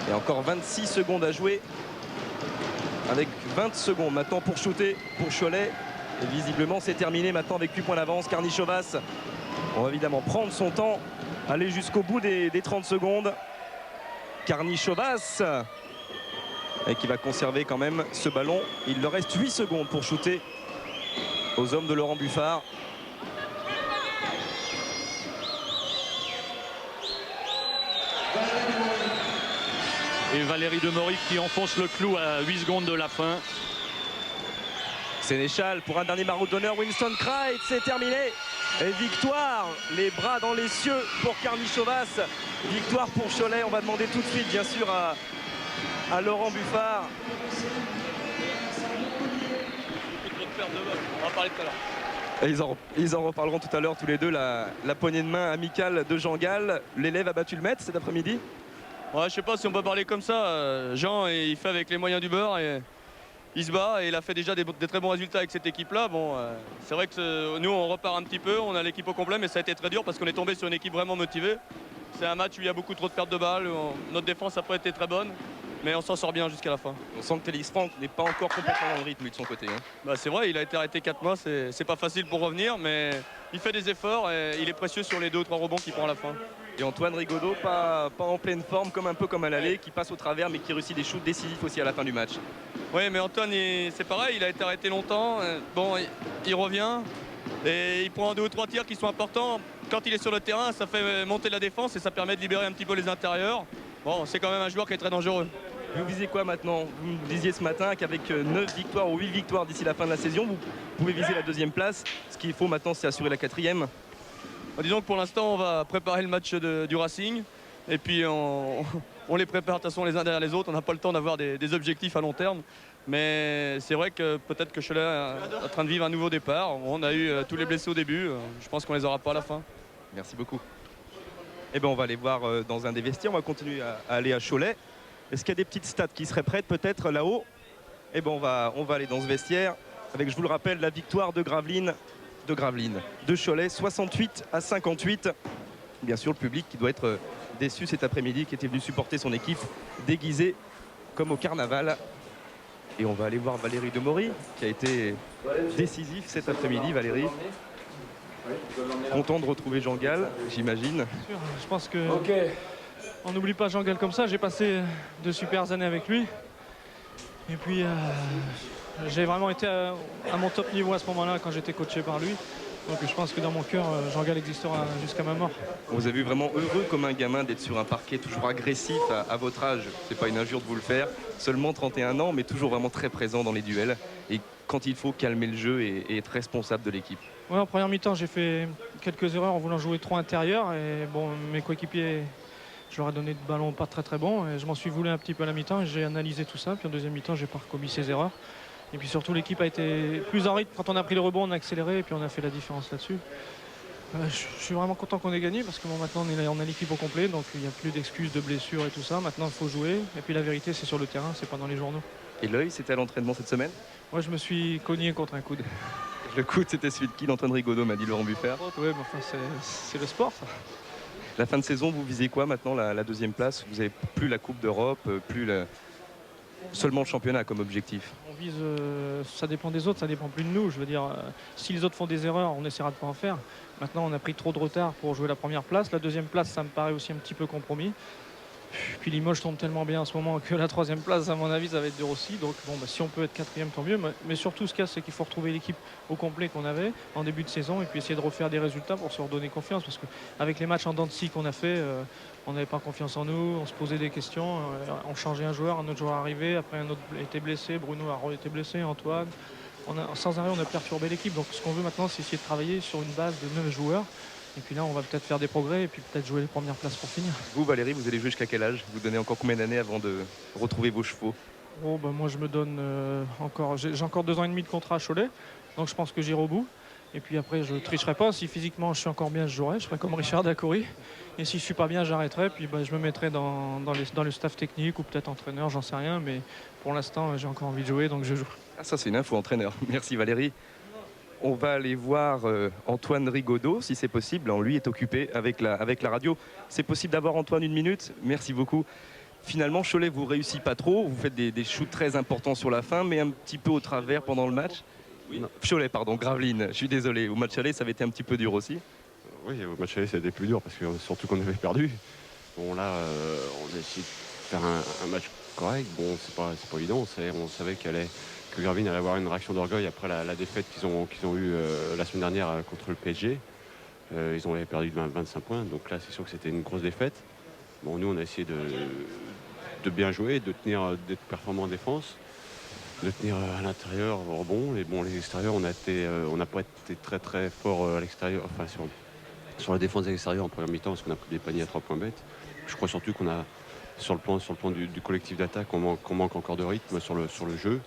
Et encore 26 secondes à jouer. Avec 20 secondes maintenant pour shooter pour Cholet. Et visiblement c'est terminé maintenant avec 8 points d'avance. Karnichovas, on va évidemment prendre son temps, aller jusqu'au bout des 30 secondes. Karnichovas, et qui va conserver quand même ce ballon. Il leur reste 8 secondes pour shooter aux hommes de Laurent Buffard. Et Valérie Demori qui enfonce le clou à 8 secondes de la fin. Sénéchal pour un dernier maraudonneur. Winston Kreitz, c'est terminé. Et victoire, les bras dans les cieux pour Karnichovas. Victoire pour Cholet. On va demander tout de suite, bien sûr, à Laurent Buffard. On va parler tout à l'heure. Et ils en reparleront tout à l'heure tous les deux. La poignée de main amicale de Jean Gall. L'élève a battu le maître cet après-midi. Ouais, je sais pas si on peut parler comme ça. Jean, il fait avec les moyens du beurre et il se bat et il a fait déjà des très bons résultats avec cette équipe-là. Bon, c'est vrai que nous, on repart un petit peu. On a l'équipe au complet, mais ça a été très dur parce qu'on est tombé sur une équipe vraiment motivée. C'est un match où il y a beaucoup trop de pertes de balles. Notre défense n'a pas été très bonne, mais on s'en sort bien jusqu'à la fin. On sent que Félix Franck n'est pas encore complètement dans le rythme de son côté. Hein. Bah, c'est vrai, il a été arrêté 4 mois. C'est pas facile pour revenir, mais il fait des efforts et il est précieux sur les 2 ou 3 rebonds qu'il prend à la fin. Et Antoine Rigaudot, pas en pleine forme, un peu comme à l'aller, qui passe au travers, mais qui réussit des shoots décisifs aussi à la fin du match. Oui, mais Antoine, c'est pareil, il a été arrêté longtemps. Bon, il revient et il prend 2 ou 3 tirs qui sont importants. Quand il est sur le terrain, ça fait monter la défense et ça permet de libérer un petit peu les intérieurs. Bon, c'est quand même un joueur qui est très dangereux. Vous visez quoi maintenant? Vous me disiez ce matin qu'avec 9 victoires ou 8 victoires d'ici la fin de la saison, vous pouvez viser la 2e place. Ce qu'il faut maintenant, c'est assurer la 4e. Disons que pour l'instant, on va préparer le match du Racing. Et puis, on les prépare de toute façon les uns derrière les autres. On n'a pas le temps d'avoir des objectifs à long terme. Mais c'est vrai que peut-être que Cholet est en train de vivre un nouveau départ. On a eu tous les blessés au début. Je pense qu'on les aura pas à la fin. Merci beaucoup. Eh bien, on va aller voir dans un des vestiaires. On va continuer à aller à Cholet. Est-ce qu'il y a des petites stats qui seraient prêtes peut-être là-haut? Eh bien, on va aller dans ce vestiaire avec, je vous le rappelle, la victoire de Gravelines. De Cholet, 68-58. Bien sûr, le public qui doit être déçu cet après-midi, qui était venu supporter son équipe déguisée comme au carnaval. Et on va aller voir Valérie Demori, qui a été décisif cet après-midi. Valérie, content de retrouver Jean Gall, j'imagine. Je pense que on n'oublie pas Jean Gall comme ça. J'ai passé de super années avec lui. Et puis, j'ai vraiment été à mon top niveau à ce moment-là quand j'étais coaché par lui. Donc je pense que dans mon cœur, Jean Gall existera jusqu'à ma mort. On vous a vu vraiment heureux comme un gamin d'être sur un parquet, toujours agressif à votre âge. C'est pas une injure de vous le faire. Seulement 31 ans, mais toujours vraiment très présent dans les duels. Et quand il faut calmer le jeu et être responsable de l'équipe. Ouais, en première mi-temps, j'ai fait quelques erreurs en voulant jouer trop intérieur. Et bon, mes coéquipiers, je leur ai donné de ballons pas très bons. Et je m'en suis voulu un petit peu à la mi-temps et j'ai analysé tout ça. Puis en deuxième mi-temps, j'ai pas recommis ces erreurs. Et puis surtout, l'équipe a été plus en rythme. Quand on a pris le rebond, on a accéléré et puis on a fait la différence là-dessus. Je suis vraiment content qu'on ait gagné parce que bon, maintenant on a l'équipe au complet, donc il n'y a plus d'excuses de blessures et tout ça. Maintenant, il faut jouer. Et puis la vérité, c'est sur le terrain, c'est pas dans les journaux. Et l'œil, c'était à l'entraînement cette semaine? Moi, je me suis cogné contre un coude. Le coude, c'était celui de qui? D'Antoine Rigaudot, m'a dit Laurent Buffard. Oui, mais enfin, c'est le sport, ça. La fin de saison, vous visez quoi maintenant, la 2e place? Vous n'avez plus la Coupe d'Europe, seulement le championnat comme objectif. On vise, ça dépend des autres, ça dépend plus de nous. Je veux dire, si les autres font des erreurs, on essaiera de pas en faire. Maintenant, on a pris trop de retard pour jouer la 1re place. La 2e place, ça me paraît aussi un petit peu compromis. Puis Limoges tombe tellement bien en ce moment que la 3e place, à mon avis, ça va être dur aussi. Donc bon, si on peut être 4e, tant mieux. Mais surtout, ce qu'il y a, c'est qu'il faut retrouver l'équipe au complet qu'on avait en début de saison et puis essayer de refaire des résultats pour se redonner confiance. Parce qu'avec les matchs en dents de scie qu'on a fait, on n'avait pas confiance en nous, on se posait des questions, on changeait un autre joueur arrivait, après un autre était blessé, Bruno a été blessé, Antoine. Sans arrêt, on a perturbé l'équipe. Donc ce qu'on veut maintenant, c'est essayer de travailler sur une base de 9 joueurs. Et puis là, on va peut-être faire des progrès et puis peut-être jouer les 1res places pour finir. Vous, Valérie, vous allez jouer jusqu'à quel âge? Vous donnez encore combien d'années avant de retrouver vos chevaux? Moi, je me donne encore... J'ai encore 2 ans et demi de contrat à Cholet. Donc je pense que j'irai au bout. Et puis après, je ne tricherai pas. Si physiquement je suis encore bien, je jouerai. Je ferai comme Richard Dacoury. Et si je ne suis pas bien, j'arrêterai. Puis je me mettrai dans le staff technique ou peut-être entraîneur, j'en sais rien. Mais pour l'instant, j'ai encore envie de jouer, donc je joue. Ah, ça, c'est une info entraîneur. Merci Valérie. On va aller voir Antoine Rigaudot, si c'est possible. Lui est occupé avec la radio. C'est possible d'avoir Antoine une minute? Merci beaucoup. Finalement, Cholet vous réussit pas trop. Vous faites des shoots très importants sur la fin, mais un petit peu au travers pendant le match. Oui. Cholet, pardon, Gravelines. Je suis désolé. Au match aller, ça avait été un petit peu dur aussi. Oui, au match aller, ça a été plus dur parce que surtout qu'on avait perdu. Bon, là, on a essayé de faire un match correct. Bon, c'est pas évident. On savait que Gravelines allait avoir une réaction d'orgueil après la défaite qu'ils ont eue la semaine dernière contre le PSG. Ils ont perdu de 25 points. Donc là, c'est sûr que c'était une grosse défaite. Bon, nous, on a essayé de bien jouer, d'être performant en défense, de tenir à l'intérieur au rebond. Et bon, les extérieurs, on n'a pas été très très fort à l'extérieur, enfin sur la défense à l'extérieur en première mi-temps parce qu'on a pris des paniers à 3 points bêtes. Je crois surtout qu'on a sur le plan du collectif d'attaque, on manque encore de rythme sur le jeu.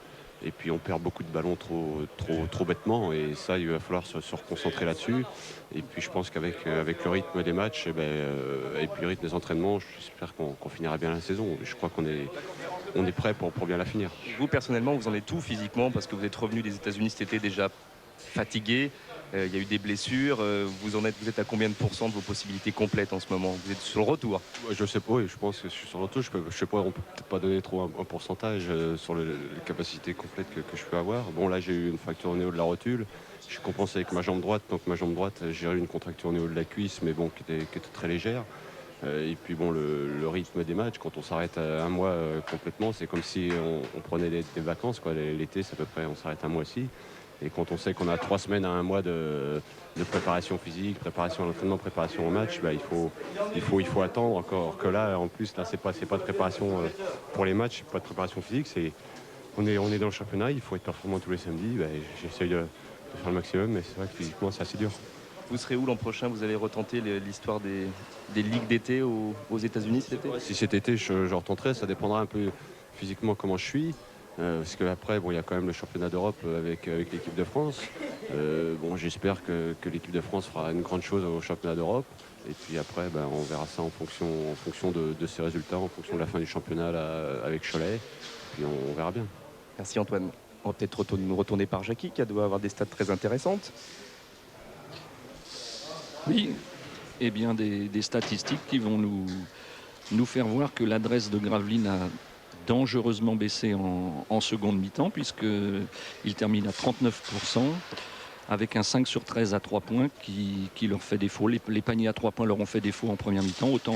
Et puis on perd beaucoup de ballons trop bêtement et ça il va falloir se reconcentrer là-dessus. Et puis je pense qu'avec le rythme des matchs et puis le rythme des entraînements, j'espère qu'on finira bien la saison. Je crois qu'on est prêt pour bien la finir. Vous personnellement, vous en êtes tout physiquement parce que vous êtes revenu des États-Unis cet été déjà fatigué. Il y a eu des blessures. Vous êtes à combien de pourcents de vos possibilités complètes en ce moment? Vous êtes sur le retour? Je sais pas, je pense que je suis sur le retour. Je sais pas, on peut peut-être pas donner trop un pourcentage sur les capacités complètes que je peux avoir. Bon, là j'ai eu une fracture au niveau de la rotule. Je suis compensé avec ma jambe droite. Donc ma jambe droite, j'ai eu une contracture au niveau de la cuisse, mais bon, qui était très légère. Et puis bon, le rythme des matchs, quand on s'arrête un mois complètement, c'est comme si on prenait des vacances. L'été, c'est à peu près, on s'arrête un mois aussi. Et quand on sait qu'on a 3 semaines à un mois de préparation physique, préparation à l'entraînement, préparation au match, il faut attendre encore. Que là, en plus, là, c'est pas de préparation pour les matchs, pas de préparation physique. On est dans le championnat, il faut être performant tous les samedis. J'essaye de faire le maximum, mais c'est vrai que physiquement, c'est assez dur. Vous serez où l'an prochain? Vous allez retenter l'histoire des ligues d'été aux États-Unis cet été? Si cet été, je retenterai, ça dépendra un peu physiquement comment je suis. Parce qu'après, il y a quand même le championnat d'Europe avec l'équipe de France. J'espère que l'équipe de France fera une grande chose au championnat d'Europe. Et puis après, on verra ça en fonction de ses résultats, en fonction de la fin du championnat avec Cholet. Puis on verra bien. Merci Antoine. On va peut-être nous retourner par Jackie, qui doit avoir des stats très intéressantes. Oui, et bien des statistiques qui vont nous faire voir que l'adresse de Gravelines a dangereusement baissé en seconde mi-temps, puisqu'il termine à 39%, avec un 5 sur 13 à 3 points qui leur fait défaut. Les paniers à 3 points leur ont fait défaut en première mi-temps. Autant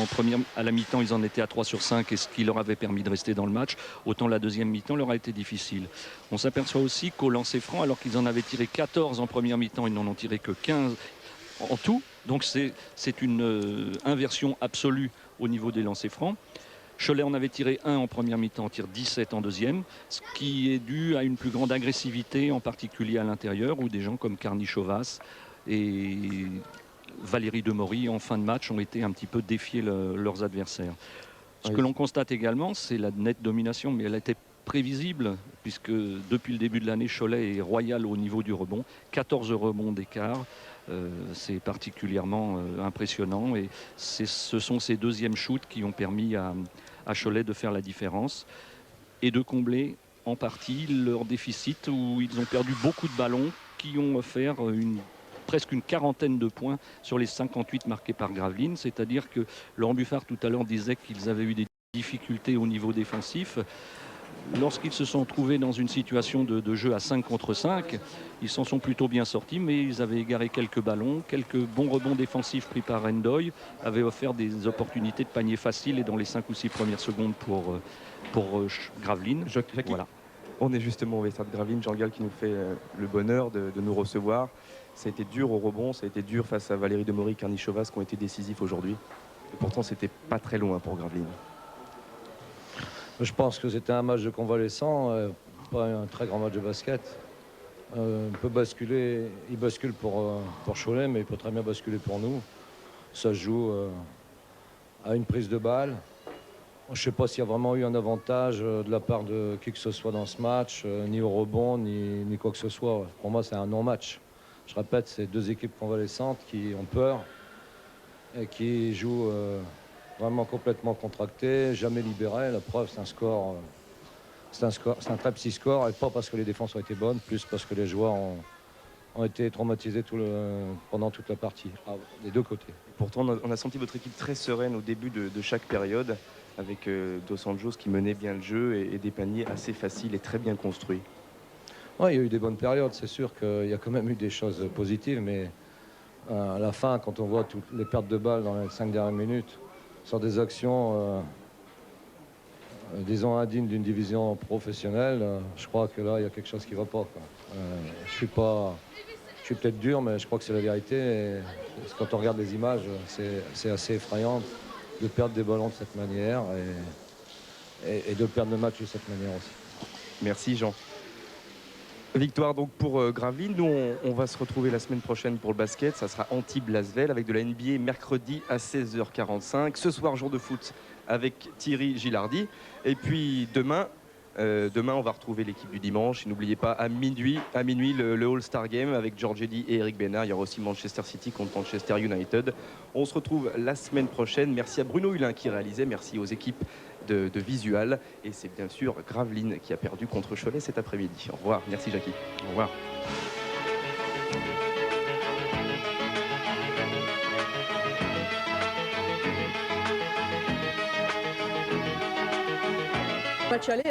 à la mi-temps, ils en étaient à 3 sur 5, et ce qui leur avait permis de rester dans le match. Autant la deuxième mi-temps leur a été difficile. On s'aperçoit aussi qu'au lancer franc, alors qu'ils en avaient tiré 14 en première mi-temps, ils n'en ont tiré que 15 en tout. Donc c'est une inversion absolue au niveau des lancers francs. Cholet en avait tiré 1 en première mi-temps, tire 17 en deuxième, ce qui est dû à une plus grande agressivité, en particulier à l'intérieur, où des gens comme Carnichovas et Valérie Demory, en fin de match, ont été un petit peu défier leurs adversaires. Ce que l'on constate également, c'est la nette domination, mais elle était prévisible, puisque depuis le début de l'année, Cholet est royal au niveau du rebond, 14 rebonds d'écart. C'est particulièrement impressionnant, et ce sont ces deuxièmes shoots qui ont permis à Cholet de faire la différence et de combler en partie leur déficit, où ils ont perdu beaucoup de ballons qui ont offert presque une quarantaine de points sur les 58 marqués par Gravelines. C'est-à-dire que Laurent Buffard tout à l'heure disait qu'ils avaient eu des difficultés au niveau défensif. Lorsqu'ils se sont trouvés dans une situation de jeu à 5 contre 5, ils s'en sont plutôt bien sortis, mais ils avaient égaré quelques ballons, quelques bons rebonds défensifs pris par Ndoye, avaient offert des opportunités de panier facile et dans les 5 ou 6 premières secondes pour Gravelines. Voilà. On est justement au vestiaire de Gravelines, Jean Gall qui nous fait le bonheur de nous recevoir. Ça a été dur au rebond, ça a été dur face à Valérie Demory, Carnichovas qui ont été décisifs aujourd'hui. Et pourtant, c'était pas très loin pour Gravelines. Je pense que c'était un match de convalescent, pas un très grand match de basket. Il peut basculer, il bascule pour Cholet, mais il peut très bien basculer pour nous. Ça se joue à une prise de balle. Je ne sais pas s'il y a vraiment eu un avantage de la part de qui que ce soit dans ce match, ni au rebond, ni quoi que ce soit. Pour moi, c'est un non-match. Je répète, c'est deux équipes convalescentes qui ont peur et qui jouent vraiment complètement contractées, jamais libérées. La preuve, c'est un score, c'est un très petit score, et pas parce que les défenses ont été bonnes, plus parce que les joueurs ont été traumatisés pendant toute la partie, des deux côtés. Pourtant, on a senti votre équipe très sereine au début de chaque période, avec Dos Anjos qui menait bien le jeu et des paniers assez faciles et très bien construits. Ouais, il y a eu des bonnes périodes, c'est sûr qu'il y a quand même eu des choses positives, mais à la fin, quand on voit toutes les pertes de balles dans les 5 dernières minutes, sur des actions, disons, indignes d'une division professionnelle, je crois que là, il y a quelque chose qui ne va pas, quoi. Je suis peut-être dur, mais je crois que c'est la vérité. Et quand on regarde les images, c'est assez effrayant de perdre des ballons de cette manière et de perdre le match de cette manière aussi. Merci Jean. Victoire donc pour Gravelines. Nous, on va se retrouver la semaine prochaine pour le basket. Ça sera Antibes-Lasvel avec de la NBA mercredi à 16h45. Ce soir, jour de foot avec Thierry Gilardi. Et puis demain, on va retrouver l'équipe du dimanche. Et n'oubliez pas, à minuit le All-Star Game avec George Eddy et Eric Bénard. Il y aura aussi Manchester City contre Manchester United. On se retrouve la semaine prochaine. Merci à Bruno Hulin qui réalisait. Merci aux équipes de Visual. Et c'est bien sûr Gravelines qui a perdu contre Cholet cet après-midi. Au revoir. Merci Jackie. Au revoir. Match aller.